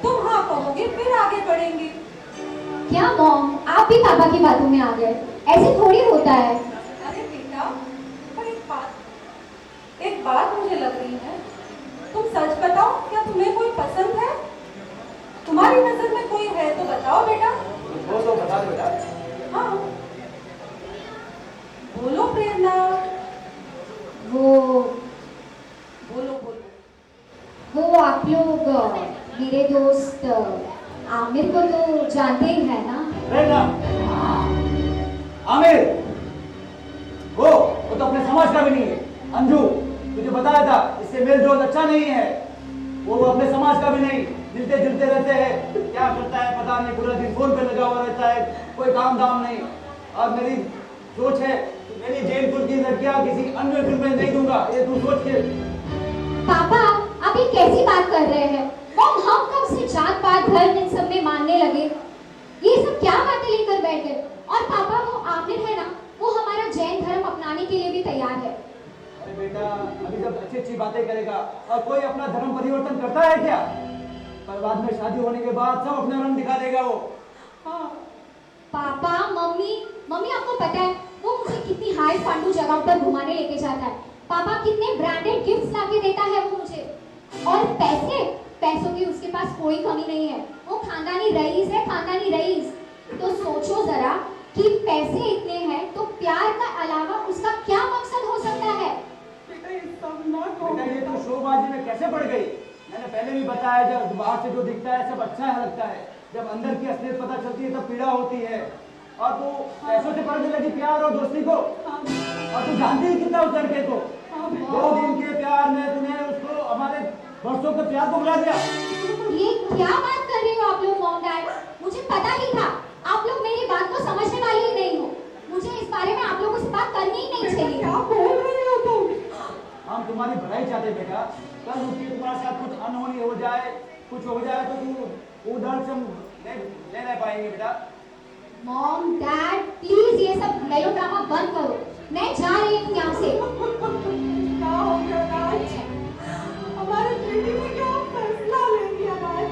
तुम हाँ कहोगे फिर आगे बढ़ेंगे। क्या मॉम, आप भी पापा की बातों में आ गए? ऐसे थोड़ी होता है। अरे बेटा, पर एक बात मुझे लग रही है, तुम सच बताओ, क्या तुम्हें कोई पसंद है? तुम्हारी नजर में कोई है तो बताओ बेटा। वो तो बता दो बेटा। हाँ, बोलो प्रेरणा। वो मेरे दोस्त आमिर को तो जानते ही है ना? प्रेरणा, आमिर वो तो अपने समाज का भी नहीं है। अंजू, तुझे बताया था इससे मेल जोल अच्छा नहीं है। वो अपने समाज का भी नहीं, मिलते जुलते रहते हैं, क्या करता है पता नहीं, पूरा दिन फोन पे लगा हुआ रहता है, कोई काम धाम नहीं। और मेरी सोच है मेरी जैनपुर की लड़कियां किसी अन्य फिल्म में नहीं दूंगा, ये तू सोच के। पापा आप ये कैसी बात कर रहे हैं? और हम कब से जात पात धर्म इन सब में मानने लगे? ये सब क्या बातें लेकर बैठ गए? और पापा वो आमिर है ना, वो हमारा जैन धर्म अपनाने के लिए भी तैयार है। अरे बेटा, अभी जब अच्छी अच्छी बातें करेगा और कोई अपना धर्म परिवर्तन करता है क्या? पर बाद में शादी होने के बाद सब अपने रंग दिखा देगा वो। हाँ। पापा मम्मी आपको पता है वो मुझे कितनी हाई फालतू जगह पर घुमाने लेके जाता है। पापा कितने ब्रांडेड गिफ्ट्स लाके देता है वो मुझे। और पैसों की उसके पास कोई कमी नहीं है। वो खानदानी रईस है, खानदानी रईस। तो सोचो जरा कि पैसे इतने हैं तो प्यार का अलावा उसका क्या मकसद हो सकता है? बेटा ये तो शोबाजी में कैसे पड़ गई? मैंने पहले भी बताया, जब बाहर से जो दिखता है सब अच्छा है लगता है, जब अंदर की असलियत पता चलती है तब पीड़ा होती है। और तू पैसों से पढ़ने लगी प्यार और दोस्ती को, और तू जानती ही कितना उस लड़के को। 2 दिन के प्यार में तूने उसको हमारे वर्षों के प्यार को भुला दिया। ये क्या बात कर रहे हो आप लोग मॉम डैड? मुझे पता ही था आप लोग मेरी बात को समझने वाले ही नहीं हो। मुझे इस बारे में आप लोगों से बात करनी ही नहीं चाहिए। क्या बोल रहे हो तुम? हम तुम्हारी भलाई चाहते बेटा। कल उसकी तुम्हारे साथ कुछ अनहोनी हो जाए, कुछ हो जाए तो तू उधर से ले नहीं पाएंगे बेटा। मॉम डैड प्लीज ये सब मेलोड्रामा बंद करो। मैं जा रही हूँ यहाँ से। क्या हो गया राज? हमारे बेटी ने क्या फैसला ले लिया राज?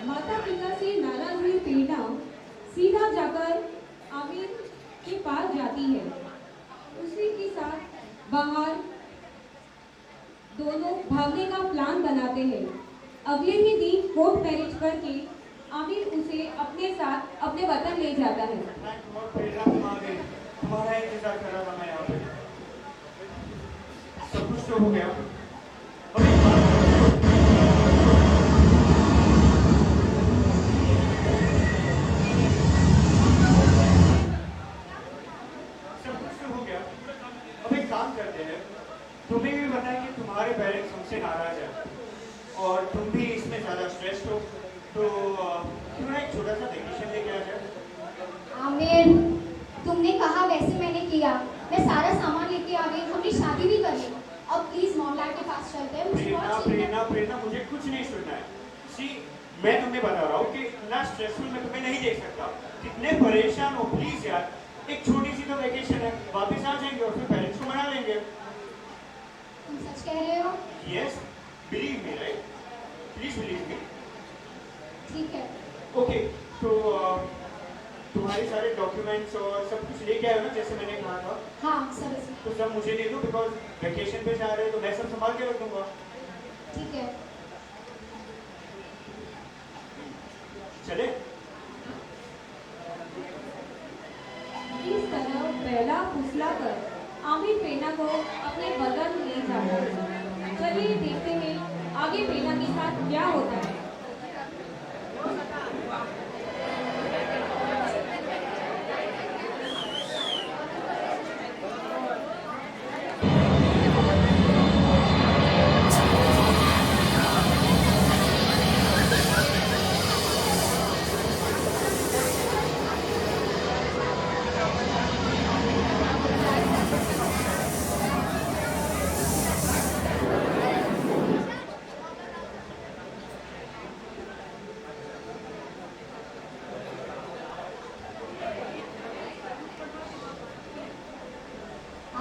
माता पिता से नाराज हुई प्रेरणा सीधा जाकर आमिर के पास जाती है। उसी के साथ बाहर दोनों भागने का प्लान बनाते हैं। अगले ही दिन कोर्ट मैरिज करके आमिर उसे अपने साथ अपने वतन ले जाता है। तुम्हारा इंतजार कर रहा था मैं यहाँ पे। सब कुछ तो हो गया। तुम्हें भी बताएं कि तुम्हारे पेरेंट्स हमसे नाराज हैं और तुम भी इसमें ज़्यादा स्ट्रेस्ड हो, तो क्यों ना एक छोटा सा वेकेशन लेके आ जाए। आमिर तुमने कहा वैसे मैंने किया। मैं सारा सामान लेके आ गई, हमने शादी भी कर ली। अब प्लीज मॉम डैड के पास चलते हैं। मुझे बहुत चिंता है। प्रेरणा मुझे कुछ नहीं सुनना है। सी मैं तुम्हें बता रहा हूँ कि इतना स्ट्रेसफुल मैं तुम्हें नहीं देख सकता। कितने परेशान हो प्लीज यार, एक छोटी सी तो वेकेशन है, वापस आ जाएंगे और फिर पेरेंट्स को मना लेंगे। तुम सच कह रहे हो? Yes, believe me, right? Please believe me. ठीक है। Okay, तो तुम्हारे सारे डॉक्यूमेंट्स और सब कुछ लेके आए हो ना, जैसे मैंने कहा था? हाँ सब। तो सब मुझे दे दो, बिकॉज वेकेशन पे जा रहे हो तो मैं सब संभाल के रख दूंगा। ठीक है। इस तरह पहला को अपने बदन ले जाता है। चलिए देखते हैं आगे पेना के साथ क्या होता है।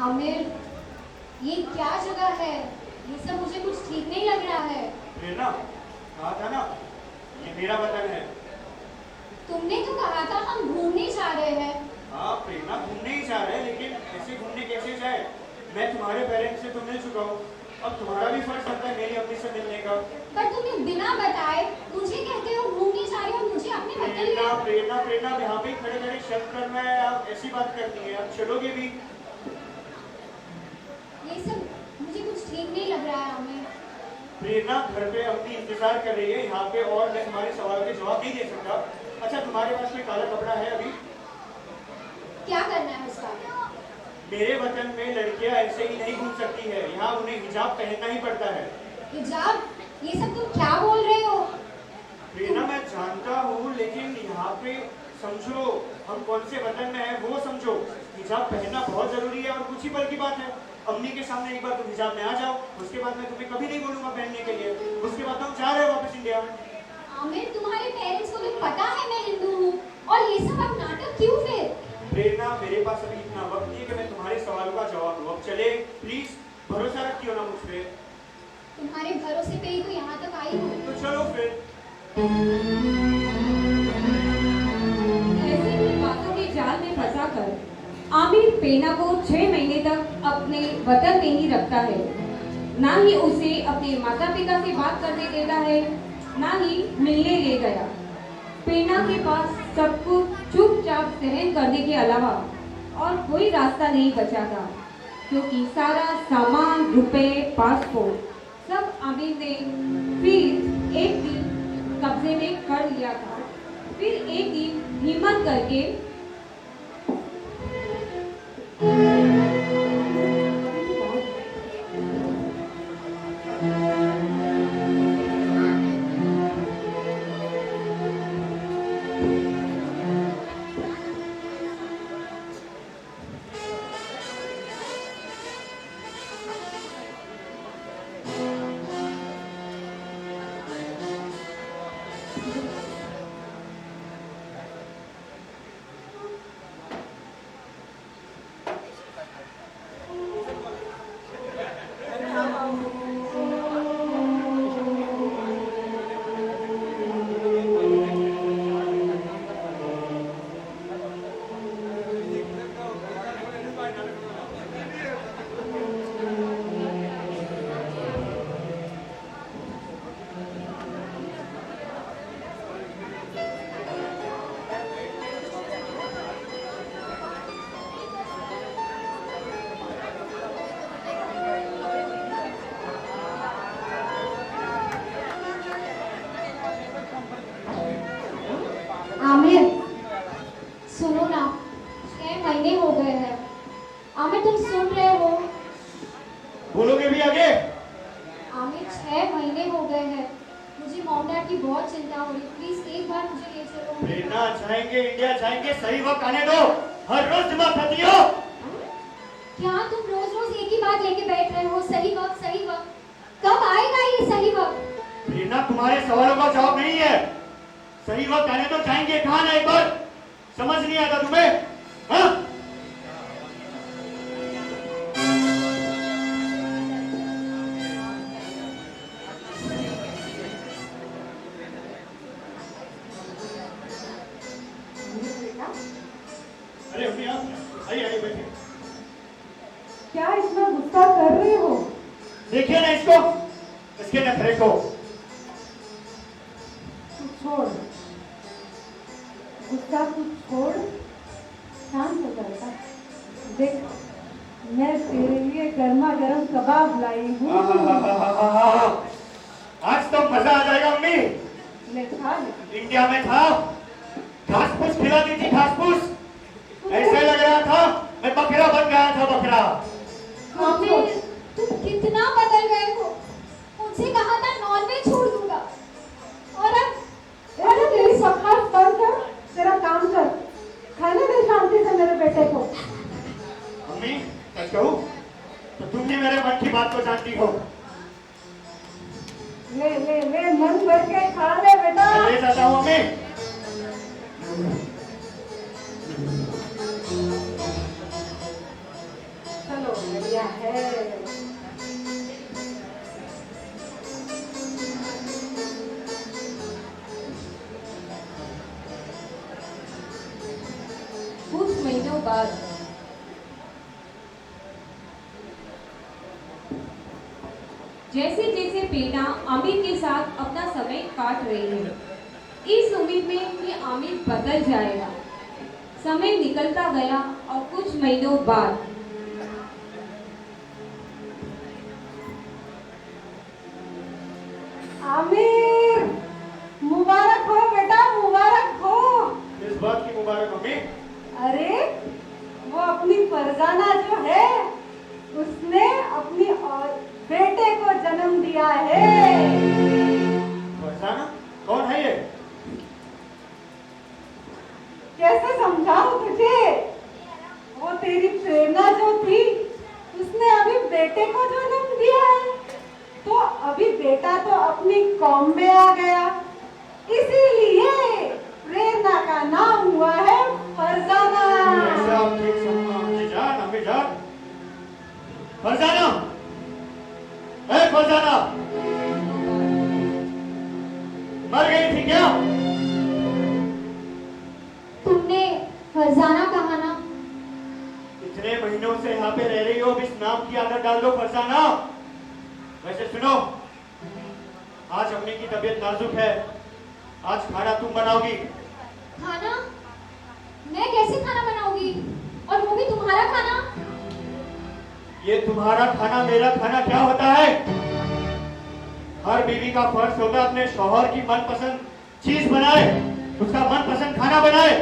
आमिर, ये क्या जगह है? ये सब मुझे कुछ ठीक नहीं लग रहा है। प्रेरणा, कहा था ना, ये मेरा वतन है। तुमने तो कहा था हम घूमने जा रहे हैं। हाँ प्रेरणा, घूमने ही जा रहे हैं, लेकिन ऐसे घूमने कैसे जाए? मैं तुम्हारे पेरेंट्स से तो मिल चुका हूँ, अब तुम्हारा भी फर्ज बनता है मेरी अपनी से मिलने का। पर तुमने बिना बताए मुझे कहते हो घूमने जा रहे हो, मुझे अपने वतन ले। प्रेरणा प्रेरणा प्रेरणा, यहाँ पे खड़े खड़े शक करना है, आप ऐसी बात करती है, आप चलोगे भी? ये सब मुझे कुछ ठीक नहीं लग रहा है आमिर। प्रेरणा घर पे अपनी इंतजार कर रही है यहाँ पे, और मैं तुम्हारे सवालों के जवाब नहीं दे सकता। अच्छा, तुम्हारे पास कोई काला कपड़ा है अभी? क्या करना है उसका? मेरे वतन में लड़कियां ऐसे ही नहीं घूम सकती है, यहाँ उन्हें हिजाब पहनना ही पड़ता है। हिजाब? ये सब तुम क्या बोल रहे हो? प्रेरणा, मैं जानता हूँ, लेकिन यहाँ पे समझो हम कौन से वतन में है वो समझो। हिजाब पहनना बहुत जरूरी है, और कुछ ही पल की बात है। अम्मी के सामने एक बार तुम हिजाब में आ जाओ, उसके बाद मैं तुम्हें कभी नहीं बोलूंगा पहनने के लिए। उसके बाद हम जा रहे हैं वापस इंडिया। आमिर, तुम्हारे पेरेंट्स को भी पता है मैं हिंदू हूँ, और ये सब अब नाटक क्यों फिर? प्रेरणा, मेरे पास अभी इतना वक्त नहीं है कि मैं तुम्हारे सवालों का जवाब दूं। अब चले प्लीज, भरोसा रखियो ना मुझ पे। तुम्हारे भरोसे पे ही तो यहाँ तक आई हूँ। तो चलो फिर। ऐसे ही बातों के जाल में फंसाकर आमिर पेना को 6 महीने तक अपने वतन में ही रखता है। ना ही उसे अपने माता पिता से बात करने देता है, ना ही मिलने ले गया। पेना के पास सब कुछ चुपचाप सहन करने के अलावा और कोई रास्ता नहीं बचा था, क्योंकि सारा सामान, रुपए, पासपोर्ट सब आमिर ने फिर एक दिन कब्जे में कर लिया था। फिर एक दिन हिम्मत करके आमिर, सुनो ना, 6 महीने हो गए हैं। आमिर, तुम सुन रहे हो? बोलोगे भी आगे? आमिर, 6 महीने हो गए हैं। मुझे मॉम डैड की बहुत चिंता हो रही है। प्लीज एक बार मुझे ले चलो। प्रेरणा, जाएंगे इंडिया जाएंगे, सही वक्त आने दो। हर रोज दिमाग खाती हो। क्या तुम रोज रोज एक ही बात लेके बैठ रहे हो? सही वक्त, सही वक्त, कब आएगा ये सही वक्त? प्रेरणा, तुम्हारे सवालों का जवाब नहीं है। सही वक्त आने तो जाएंगे, कहा ना एक बार? समझ नहीं आता तुम्हें? हाँ? अरे अम्मी, आप आइए आइए बैठिए। क्या इतना गुस्सा कर रहे हो? देखिए ना इसको, इसके नखरे को। तू छोड़, गुस्सा तू छोड़, शांत हो जाएगा। देख, मैं तेरे लिए गर्मा गर्म कबाब लाई हूँ। आज तो मजा आ जाएगा अम्मी। ले खा ले। इंडिया में था, घास फूस खिलाती थी, घास फूस। ऐसे लग रहा था मैं बकरा बन गया था, बकरा। मम्मी तुम कितना बदल गए हो। मुझसे कहा था नॉनवेज छोड़ दूंगा और अब अरे तेरी बकवास बंद कर, तेरा काम कर, खाने दे शांति से मेरे बेटे को। मम्मी सच कहूं तो तुम भी मेरे मन की बात को जानती हो। ले ले ले, मन भर के खा ले बेटा। मैं ले जाता हूँ मम्मी। चलो बढ़िया है। कुछ महीनों बाद जैसे जैसे पेड़ा आमिर के साथ अपना समय काट रही है, इस उम्मीद में कि आमिर बदल जाएगा। समय निकलता गया और कुछ महीनों बाद आमिर, मुबारक हो बेटा, मुबारक हो। इस बात की मुबारक मम्मी। अरे वो अपनी फरजाना जो है उसने अपनी और बेटे को जन्म दिया है। फरजाना कौन है ये? कैसे समझाऊं तुझे? वो तेरी प्रेरणा जो थी उसने अभी बेटे को जन्म दिया है, तो अभी बेटा तो अपनी कौम में आ गया, इसीलिए प्रेरणा का नाम हुआ है फरजाना। ऐसा आप ठीक समझो अम्मी जान, अम्मी जान। फरजाना, ए फरजाना, मर गई थी क्या? तुमने फरजाना कहा ना। इतने महीनों से यहाँ पे रह रही हो, अब इस नाम की आदत डाल दो फरजाना। वैसे सुनो, आज अम्मी की तबीयत नाजुक है, आज खाना तुम बनाओगी। खाना? मैं कैसे खाना बनाऊंगी? और वो भी तुम्हारा खाना? ये तुम्हारा खाना मेरा खाना क्या होता है? हर बीवी का फर्ज होता है अपने शौहर की मनपसंद चीज बनाए, उसका मनपसंद खाना बनाए।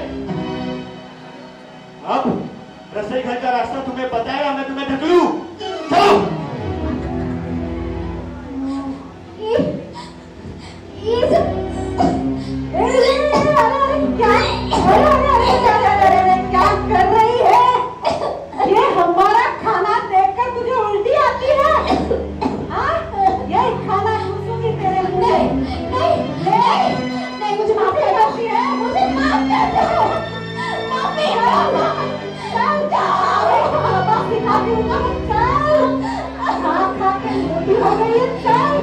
अब रसोई घर का रास्ता तुम्हें पता है या मैं तुम्हें ढकलूं? चलो। क्या कर रही है? ये हमारा खाना देखकर तुझे उल्टी आती है? हाँ? ये खाना घुसूंगी तेरे मुंह में। नहीं, मुझे माफ कर दो, मुझे माफ कर दो। मम्मी, चल जाओ, सिखाती हूँ ना, चल। खा के मोटी हो गई है, चल।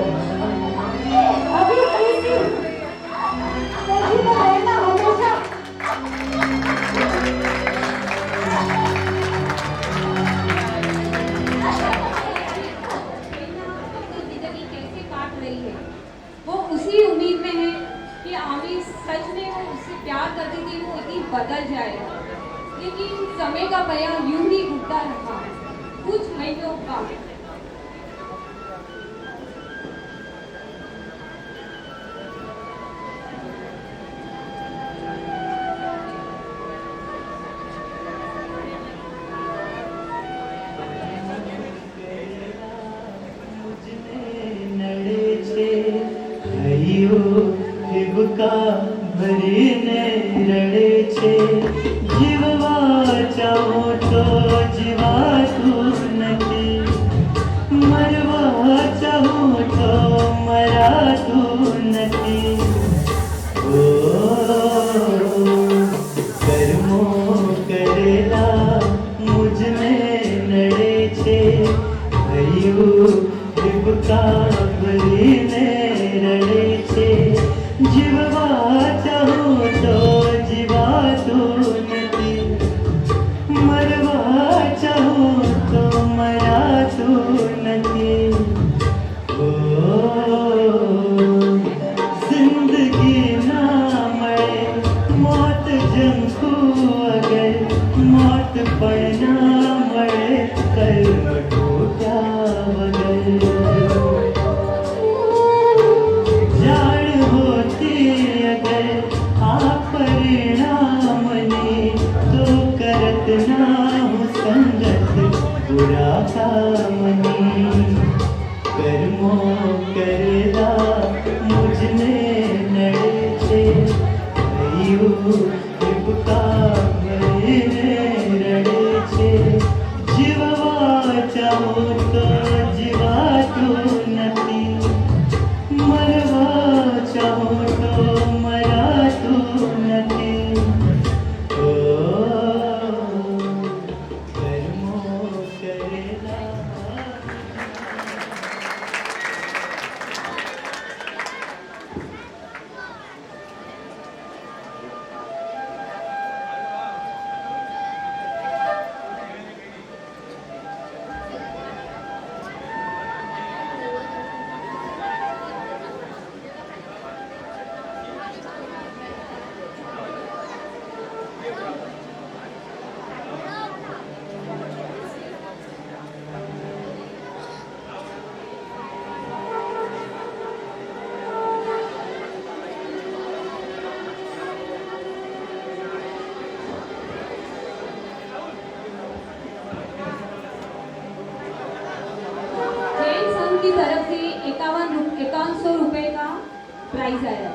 अभी इसी तेजी में रहना हमेशा। जिंदगी कैसे काट रही है, वो उसी उम्मीद में है कि आमिर सच में वो उससे प्यार करती थी, वो इतनी बदल जाएगा। लेकिन समय का पहिया यूं ही घूमता रहा। कुछ महीनों बाद ભરીને રડે છે જીવવા ચાહું તો જીવાતું નથી મરવા ચાહું તો મરાતું નથી ઓ કર્મો કરેલા મુझ में નડે છે ભયું હિબકા ભરીને રડે છે જીવવા ચાહું તો જીવાતું નથી મરવા ચાહું તો મરાતું નથી ઓ बुरा काम नहीं कर्मो करेला मुझ में नड़े छे भयू विपका मरीने रड़े छे जीववा चाहो तो जीवातु नथी मरवा चाहो तो मरातु नथी ओ कर्मो करेला जैन संघ की तरफ से 5100 रुपए का प्राइज आया।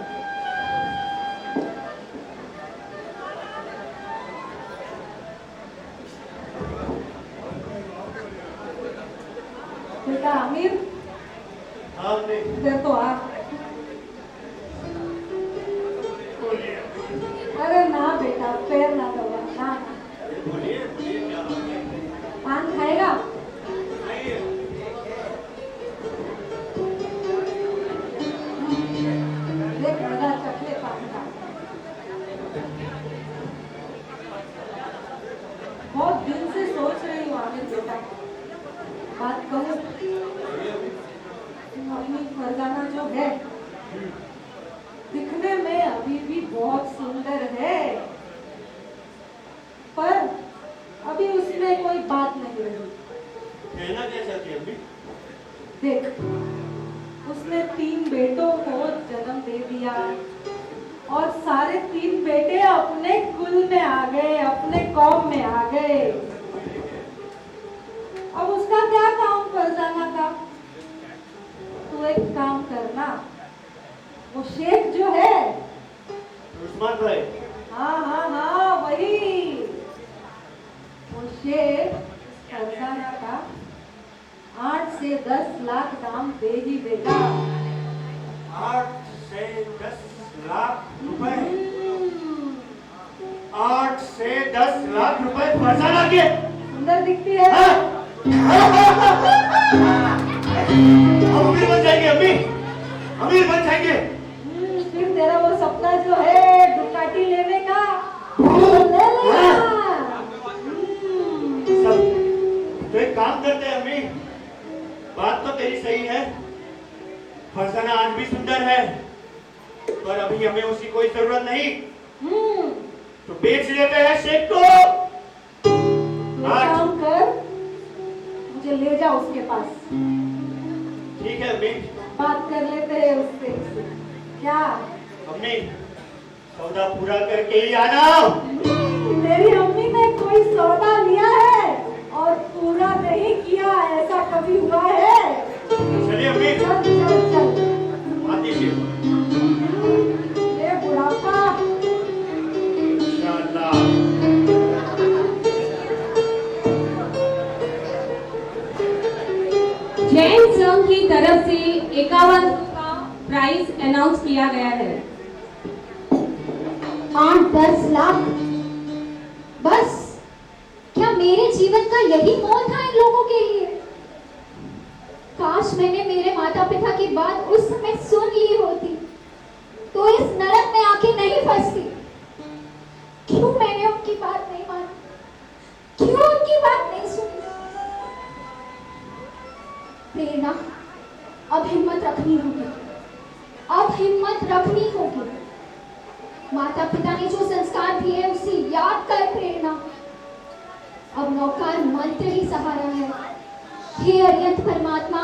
बेटा आमिर हाँ नहीं इधर तो आ। अरे ना बेटा पैर ना दबा ना बोलिए बोलिए क्या बात है पान खाएगा? आइए देख मजा चखले पान का। बहुत दिन से सोच रही हूँ आमिर बेटा बात कहूँ। मम्मी फरजाना जो है दिखने में अभी भी बहुत सुंदर है पर अभी उसमें कोई बात नहीं रही। कहना क्या चाहती है अम्मी देख उसने 3 बेटों को जन्म दे दिया और सारे 3 बेटे अपने कुल में आ गए अपने कौम में आ गए। अब उसका क्या काम फरजाना का? तू एक काम करना वो शेख जो है उस्मान भाई हाँ हाँ हाँ वही वो शेख फरजाना का 8 से 10 लाख दाम दे ही देगा। 8 से 10 लाख रुपए 8 से 10 लाख रुपए फरजाना के सुंदर दिखती है। हम अमीर बन जाएंगे अम्मी अमीर बन जाएंगे फिर तेरा वो सपना जो है दुकाटी लेने का वो ले लेना। सब तो एक काम करते हैं अम्मी बात तो तेरी सही है फरजाना आज भी सुंदर है पर अभी हमें उसकी कोई जरूरत नहीं तो बेच लेते हैं शेख को तो काम कर मुझे ले जा उसके पास ठीक है अम्मी बात कर लेते हैं उससे क्या? अम्मी सौदा पूरा करके ही आना मेरी अम्मी ने कोई सौदा लिया है और पूरा नहीं किया ऐसा कभी हुआ है? चलिए अम्मी चल चल चल आती है ये बुढ़ापा इंशाअल्लाह जैन संघ की तरफ से 51 का प्राइज अनाउंस किया गया है। 8-10 लाख बस क्या मेरे जीवन का यही मोल था इन लोगों के लिए? काश मैंने मेरे माता पिता की बात उस समय सुन ली होती तो इस नरक में आके नहीं फंसती। क्यों मैंने उनकी बात नहीं मानी? क्यों उनकी बात नहीं सुनी? प्रेरणा अब हिम्मत रखनी होगी अब हिम्मत रखनी होगी। माता पिता ने जो संस्कार दिए उसे याद कर प्रेरणा। अब नौकार मंत्र ही सहारा है। हे अरियंत परमात्मा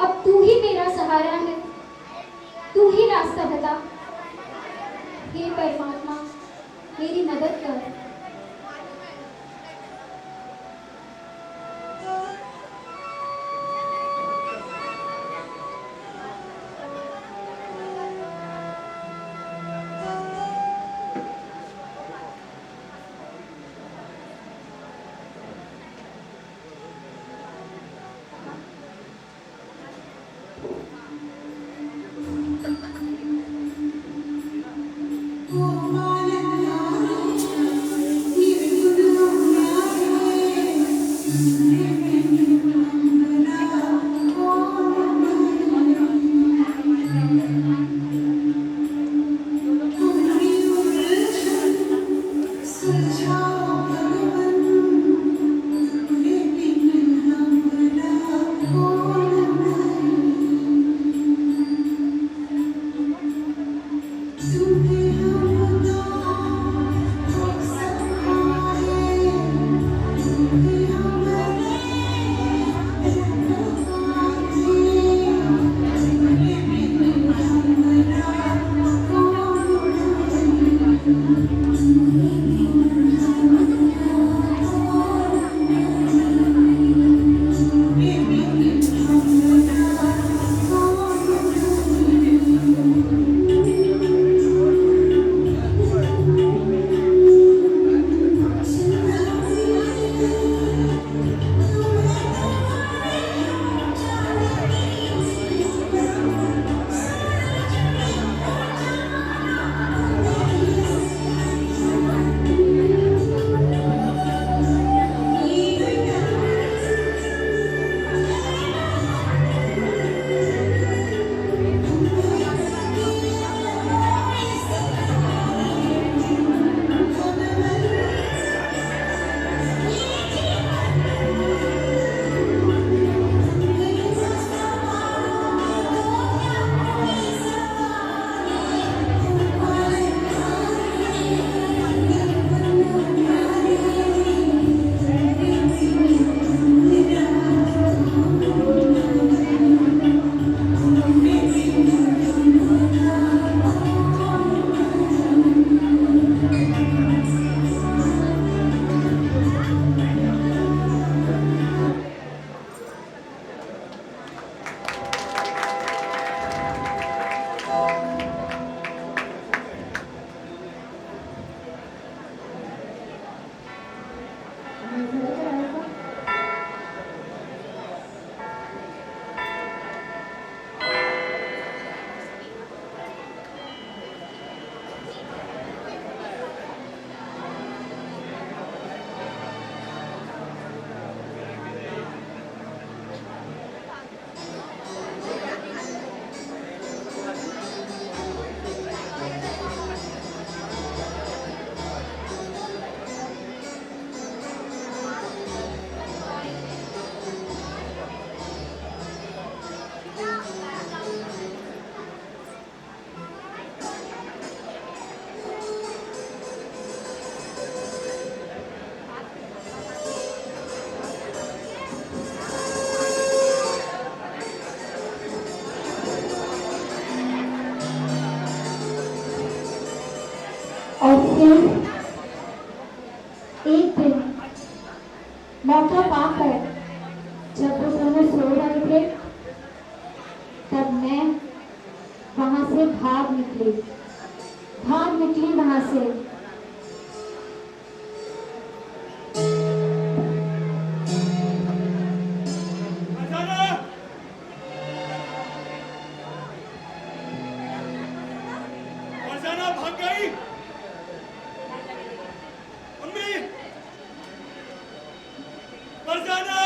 अब तू ही मेरा सहारा है तू ही रास्ता बता। हे परमात्मा मेरी मदद कर। और फिर एक दिन मौका पाकर जब वो दोनों सो रहे थे तब मैं वहां से भाग निकली वहां से। फरजाना भाग गई। अम्मी, फरजाना,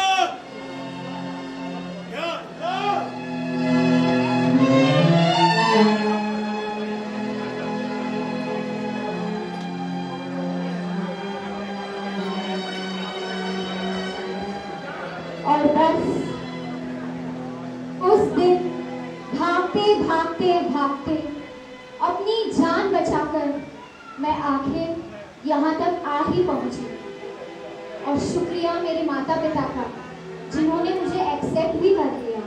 या अल्लाह। और बस उस दिन भागते भागते अपनी जान बचाकर मैं आखिर यहाँ तक आ ही पहुँची। और शुक्रिया मेरे माता पिता का जिन्होंने मुझे एक्सेप्ट भी कर लिया।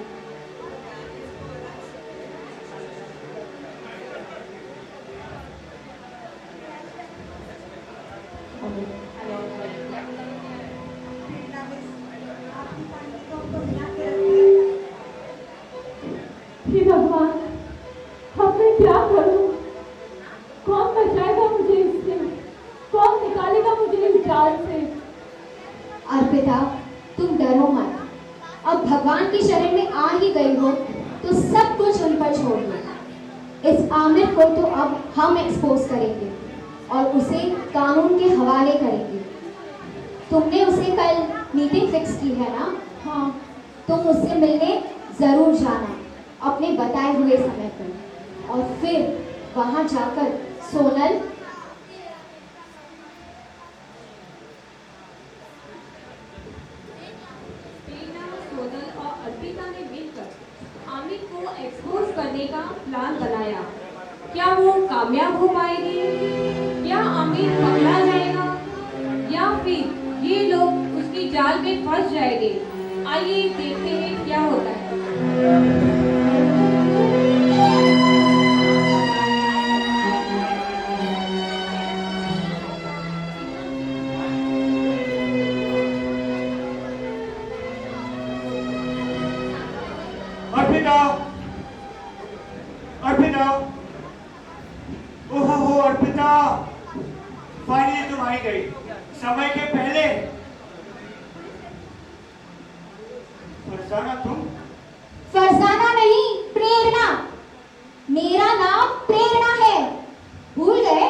हे भगवान, अब मैं क्या करूं? कौन बचाएगा मुझे इससे? कौन निकालेगा मुझे इस जाल से? अर्पिता, तुम डरो मत। अब भगवान की शरण में आ ही गई हो तो सब कुछ उन पर छोड़ दो। इस आमिर को तो अब हम एक्सपोज करेंगे और उसे कानून के हवाले करेंगे। तुमने उसे कल मीटिंग फिक्स की है ना? हाँ, तुम उससे मिलने जरूर जाना अपने बताए हुए समय पर। और फिर वहां जाकर सोनल और अर्पिता ने मिलकर आमिर को एक्सपोज करने का प्लान बनाया। क्या वो कामयाब हो पाए? पाएगी? क्या अमीर पकड़ा जाएगा या फिर ये लोग उसकी जाल में फंस जाएंगे? आइए देखते हैं क्या होता है। अर्पिता, अर्पिता, ओहो अर्पिता, फाइनली तुम आई गई समय के पहले। फरजाना तुम? फरजाना नहीं, प्रेरणा। मेरा नाम प्रेरणा है। भूल गए?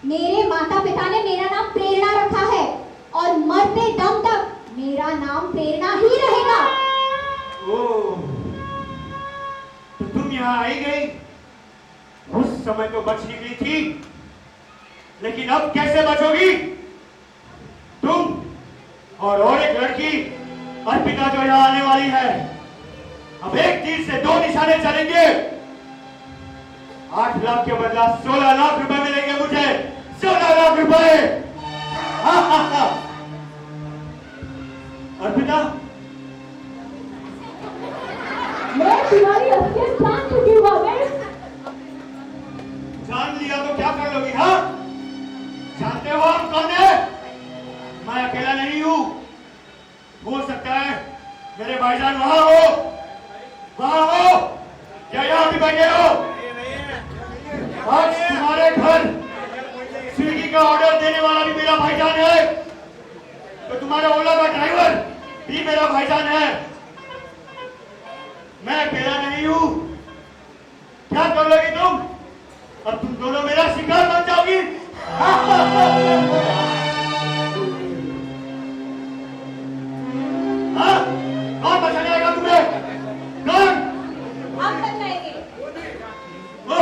मेरे माता पिता ने मेरा नाम प्रेरणा रखा है और मरते दम तक मेरा नाम प्रेरणा ही रहेगा। ओह, तो तुम यहाँ आई गई। उस समय तो बच ही गई थी, लेकिन अब कैसे बचोगी? तुम और एक लड़की अर्पिता जो यहाँ आने वाली है। अब एक तीर से दो निशाने चलेंगे। 8 लाख के बदला 16 लाख रुपए मिलेंगे मुझे। 16 लाख रुपए। अर्पिता, मैं तुम्हारी असलियत जान चुकी हूँ अमित। जान लिया तो क्या कर लोगी? हाँ, जानते हो हम कौन है? मैं अकेला नहीं हूँ। हो सकता है मेरे भाईजान वहां हो, क्या यहाँ भी बैठे हो? आज तुम्हारे घर स्विगी का ऑर्डर देने वाला भी मेरा भाईजान है, तो तुम्हारे ओला का ड्राइवर भी मेरा भाईजान है। मैं अकेला नहीं हूँ। क्या कर लोगी तुम? अब तुम दोनों मेरा शिकार बन जाओगी। हाँ? कौन बचाने आएगा तुम्हें? कौन? हम बचाएंगे। ओ!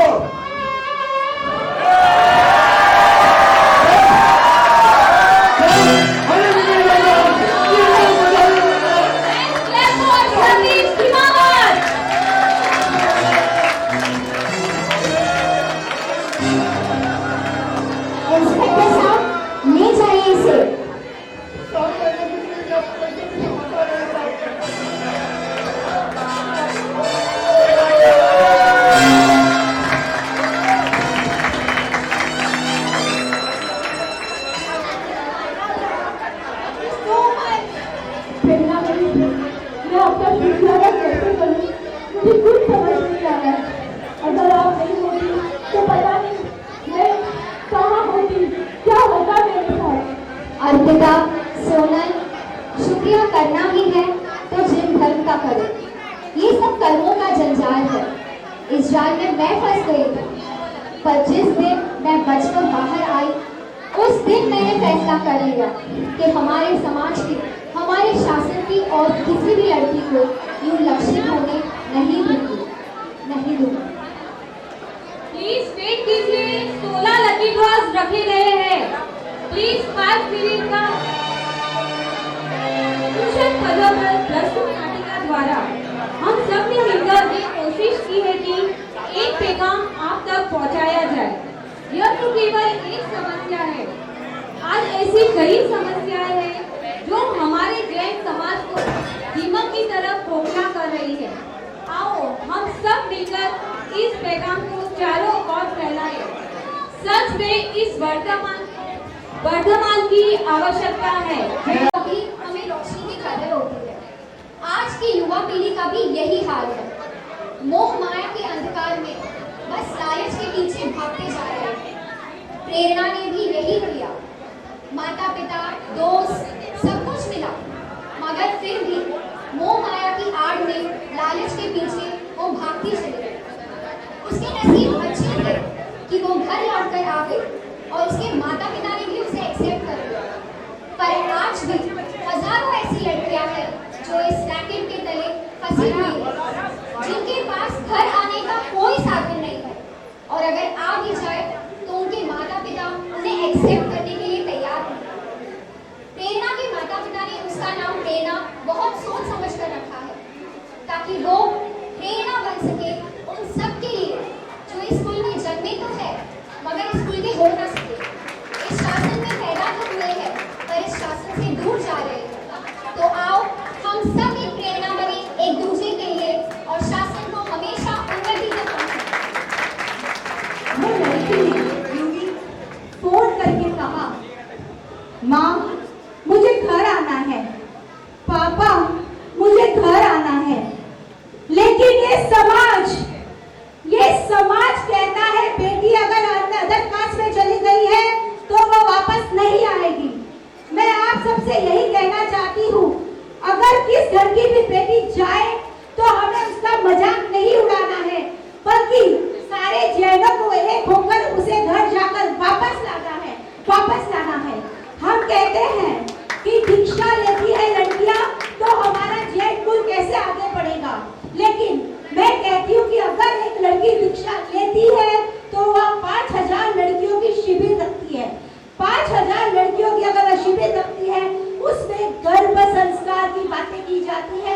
इंस्पेक्टर साहब, ले जाइए इसे। प्रेरणा नहीं, मैं आपका शुक्रिया कैसे करूं? मुझे कुछ समझ नहीं आ रहा है। अगर आप नहीं होती तो पता नहीं मैं कहाँ होती, क्या होता मेरे साथ। अर्पिता, सोनल, शुक्रिया करना ही है तो जिन धर्म का करो। ये सब कर्मों का जंजाल है। इस जाल में मैं फंस गई थी, पर जिस दिन मैं बचकर बाहर आई, उस दिन मैंने फैसला कर लिया कि हमारे समाज की, हमारे शासन की और किसी भी लड़की को यूं लक्षित होने नहीं दूंगी। प्लीज वेट कीजिए। 16 लकी ड्रॉज रखे गए हैं। प्लीज 5 मिनट का कुशल पदों पर प्रस्तुत नाटिका द्वारा हम सब ने मिलकर ये कोशिश की है कि एक पैगाम आप तक पहुंचाया जाए। यह तो केवल एक समस्या है। आज ऐसी कई समस्याएं हैं जो हमारे जैन समाज को दीमक की तरफ खोखला कर रही है। आओ हम सब मिलकर इस पैगाम को चारों ओर फैलाएं। सच में इस वर्तमान की आवश्यकता है। अभी हमें रोशनी की कदर होती है। आज की युवा पीढ़ी का भी यही हाल है। मोह माया के अंधकार में बस लालच के पीछे भागते जा रहे हैं। प्रेरणा ने भी यही किया। माता पिता, दोस्त सब कुछ मिला, मगर फिर भी मोह माया की आड़ में लालच के पीछे वो भागती चली गई। उसके नसीब अच्छे थे कि वो घर लौटकर आ गई और उसके माता पिता ने भी उसे एक्सेप्ट कर लिया। पर आज भी हजारों ऐसी लड़कियां हैं जो इस रैकेट के तले फंसी हुई हैं, जिनके पास घर आने का कोई साधन नहीं है, और अगर आ भी जाए तो उनके माता पिता उन्हें एक्सेप्ट करने के लिए तैयार नहीं। प्रेरणा के माता पिता ने उसका नाम प्रेरणा बहुत सोच समझ कर रखा है, ताकि वो प्रेरणा बन सके उन सब के लिए जो इस कुल में जन्मे तो है, मगर इस स्कूल के हो ना सके। इस शासन में पैदा तो हुए हैं पर इस शासन से दूर जा रहे हैं। तो आओ हम सब एक प्रेरणा बने एक दूसरे के लिए और शासन को हमेशा उन्नति तक पहुंचाएं। वो लड़की ने यूवी फोन करके कहा, माँ मुझे घर आना है, पापा मुझे घर आना है। लेकिन ये समाज कहता है बेटी अगर अदर कास्ट में चली गई है तो वो वापस नहीं आएगी। मैं आप सबसे यही कहना चाहती हूँ, अगर किस घर की भी बेटी जाए तो हमें उसका मजाक नहीं उड़ाना है, बल्कि सारे जैनों को एक होकर उसे घर जाकर वापस लाना है। हम कहते हैं कि दीक्षा लेती है लड़कियां तो हमारा जैन कुल कैसे आगे बढ़ेगा, लेकिन मैं कहती हूँ कि अगर एक लड़की दीक्षा लेती है तो वह 5000 लड़कियों की शिविर रखती है। 5000 लड़कियों की अगर शिविर रखती है उसमें गर्भ संस्कार की बातें की जाती है,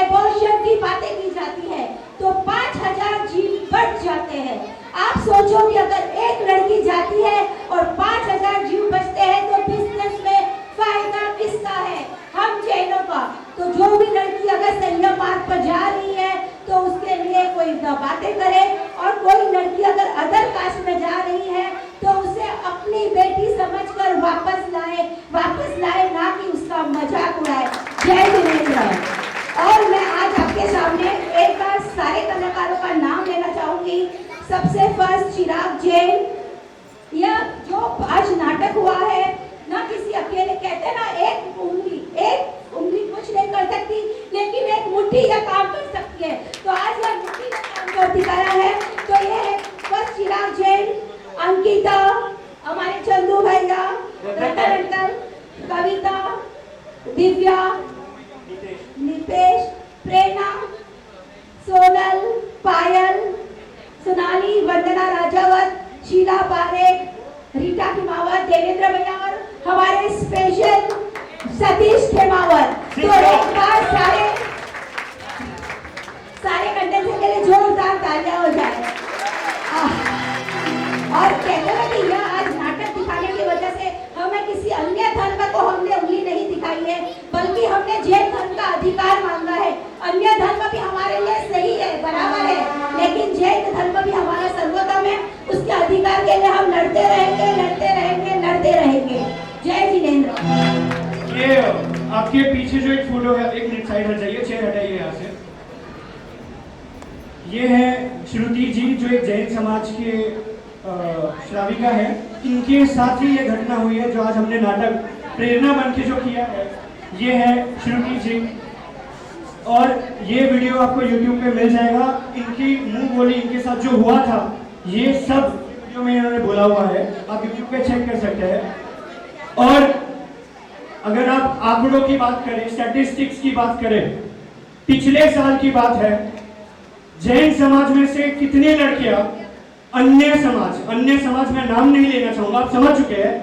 एबॉर्शन की बातें की जाती है, तो 5000 जीव बच जाते हैं। आप सोचो कि अगर एक लड़की जाती है और 5000 जीव बचते हैं तो बिजनेस में फायदा किसका है? हम जैनों का। तो जो भी लड़की अगर संयम मार्ग पर जा रही है तो उसके लिए कोई बातें करे, और कोई लड़की अगर अदर कास्ट में जा रही है तो उसे अपनी बेटी समझकर वापस लाए, ना कि उसका मजाक उड़ाए। जय जिनेंद्र। और मैं आज आपके सामने एक बार सारे कलाकारों का नाम लेना चाहूंगी। सबसे फर्स्ट चिराग जैन। यह जो आज नाटक हुआ है ना किसी अकेले, कहते हैं ना एक उंगली कुछ नहीं कर सकती, लेकिन एक मुट्ठी यह काम कर सकती है। तो आज यह मुट्ठी का काम कर दिखाया है। तो ये है फर्स्ट चिराग जैन, अंकिता, हमारे चंदू भैया, रतन अंकल, कविता, दिव्या, निपेश, प्रेरणा, सोनल, पायल, सोनाली, वंदना राजावत, शीला पारेख, रीटा खिमावत, देवेंद्र भैया और हमारे स्पेशल सतीश खेमावत। तो एक बार सारे कंटेस्टेंट के लिए जोरदार तालियां हो जाए। और कहते हैं कि यह आज नाटक दिखाने की वजह से हमें किसी अन्य धर्म को हमने उंगली नहीं दिखाई है, बल्कि हमने जैन धर्म का अधिकार मांगा है। अन्य धर्म भी हमारे लिए सही है, बराबर है, लेकिन जैन धर्म भी हमारा सर्वोत्तम है। उसके अधिकार के लिए हम लड़ते रहेंगे। जय जिनेंद्र। ये आपके पीछे जो एक फोटो है, एक मिनट साइड हट जाइए, चेयर हटाइए यहाँ से। ये है श्रुति जी जो एक जैन समाज के श्राविका है। इनके साथ ही ये घटना हुई है जो आज हमने नाटक प्रेरणा बन के जो किया है। ये है श्रुति जी और ये वीडियो आपको YouTube पे मिल जाएगा। इनकी मुंह बोली, इनके साथ जो हुआ था, ये सब वीडियो में इन्होंने बोला हुआ है, आप YouTube पे चेक कर सकते हैं। और अगर आप आंकड़ों की बात करें, स्टैटिस्टिक्स की बात करें, पिछले साल की बात है, जैन समाज में से कितनी लड़कियां अन्य समाज में नाम नहीं लेना चाहूंगा, आप समझ चुके हैं,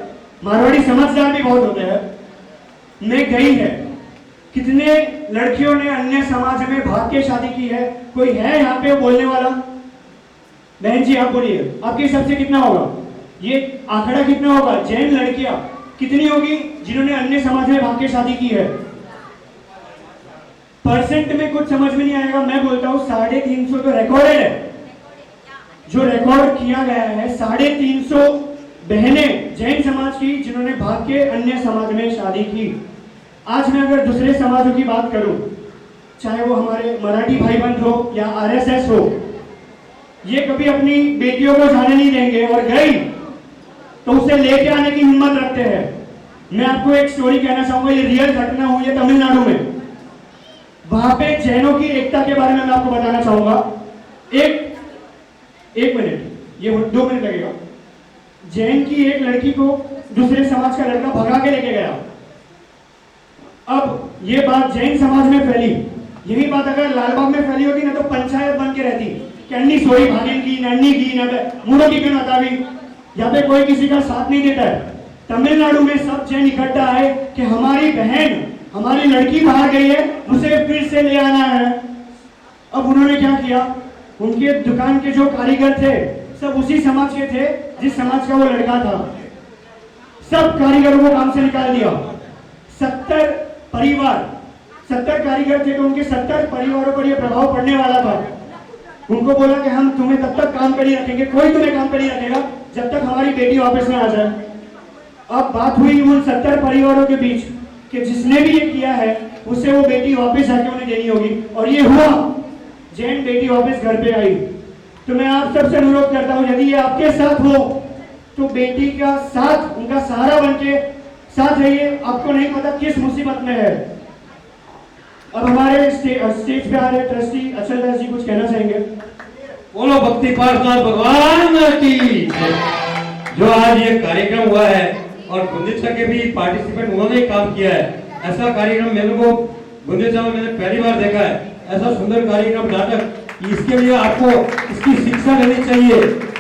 मारवाड़ी समझदार भी बहुत होते हैं, में गई है। कितने लड़कियों ने अन्य समाज में भाग के शादी की है? कोई है यहाँ पे बोलने वाला? बहन जी आप बोलिए, आपके हिसाब से कितना होगा ये आंकड़ा? कितना होगा? जैन लड़कियां कितनी होगी जिन्होंने अन्य समाज में भाग के शादी की है? परसेंट में कुछ समझ में नहीं आएगा। मैं बोलता हूँ 350 तो रिकॉर्डेड है, जो रिकॉर्ड किया गया है। 350 बहनें जैन समाज की जिन्होंने भाग के अन्य समाज में शादी की। आज मैं अगर दूसरे समाजों की बात करूं, चाहे वो हमारे मराठी भाई बंद हो या आरएसएस हो, ये कभी अपनी बेटियों को जाने नहीं देंगे, और गई तो उसे लेके आने की हिम्मत रखते हैं। मैं आपको एक स्टोरी कहना चाहूंगा, ये रियल घटना हुई है तमिलनाडु में। वहां पे जैनों की एकता के बारे में मैं आपको बताना चाहूंगा। एक मिनट, ये 2 मिनट लगेगा। जैन की एक लड़की को दूसरे समाज का लड़का भगा के लेके गया। अब ये बात जैन समाज में फैली। यही बात अगर लालबाग में फैली होती ना तो पंचायत बन के रहती कि अन्नी सोई भागिन की, नन्नी की, मुड़ो की क्यों नतावी। यहाँ पे कोई किसी का साथ नहीं देता है। तमिलनाडु में सब जैन इकट्ठा है कि हमारी बहन, हमारी लड़की बाहर गई है, उसे फिर से ले आना है। अब उन्होंने क्या किया, उनके दुकान के जो कारीगर थे सब उसी समाज के थे जिस समाज का वो लड़का था। सब कारीगरों को काम से निकाल दिया। 70 कारीगर थे तो उनके 70 परिवारों पर यह प्रभाव पड़ने वाला था। उनको बोला कि हम तुम्हें तब तक काम पर ही रखेंगे, कोई तुम्हें काम पर नहीं रखेगा जब तक हमारी बेटी वापस ना आ जाए। अब बात हुई उन 70 परिवारों के बीच कि जिसने भी ये किया है उससे वो बेटी वापस आके उन्हें देनी होगी, और ये हुआ। जैन बेटी वापस घर पे आई। तो मैं आप सबसे अनुरोध करता हूँ, यदि ये आपके साथ हो तो बेटी का साथ, उनका सहारा बनके साथ रहिए। आपको नहीं पता किस मुसीबत में है। अब हमारे स्टेज पे आ रहे ट्रस्टी अचल दास जी कुछ कहना चाहेंगे। बोलो भक्ति पार्षद भगवान की। जो आज ये कार्यक्रम हुआ है और गुंदिचा के भी पार्टिसिपेंट उन्होंने काम किया है, ऐसा कार्यक्रम मेरे को गुंदिचा में मैंने पहली बार देखा है। ऐसा सुंदर कार्यक्रम नाटक, इसके लिए आपको इसकी शिक्षा लेनी चाहिए।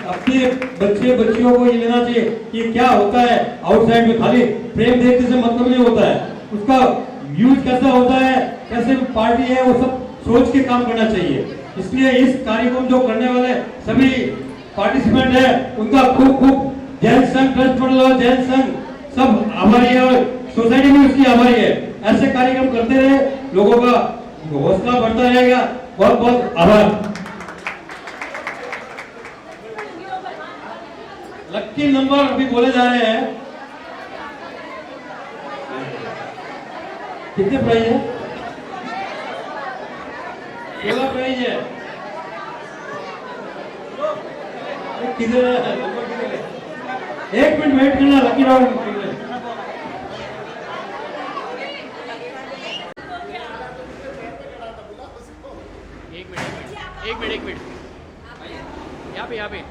अपने बच्चे बच्चियों को ये लेना चाहिए कि क्या होता है आउटसाइड में। खाली प्रेम देखने से मतलब नहीं होता है, उसका यूज कैसा होता है, कैसे पार्टी है, वो सब सोच के काम करना चाहिए। इसलिए इस कार्यक्रम जो करने वाले सभी पार्टिसिपेंट है उनका खूब खूब जैन संघ, ट्रस्ट मंडल, जैन संघ सब आभारी है और सोसाइटी भी उसकी आभारी है। ऐसे कार्यक्रम करते रहे, लोगों का हौसला बढ़ता रहेगा। बहुत बहुत आभार। लकी नंबर अभी बोले जा रहे हैं। कितने प्राइज है? 16 प्राइज है। किधर है? एक मिनट वेट करना, लकी राउंड। एक मिनट यहाँ पे एक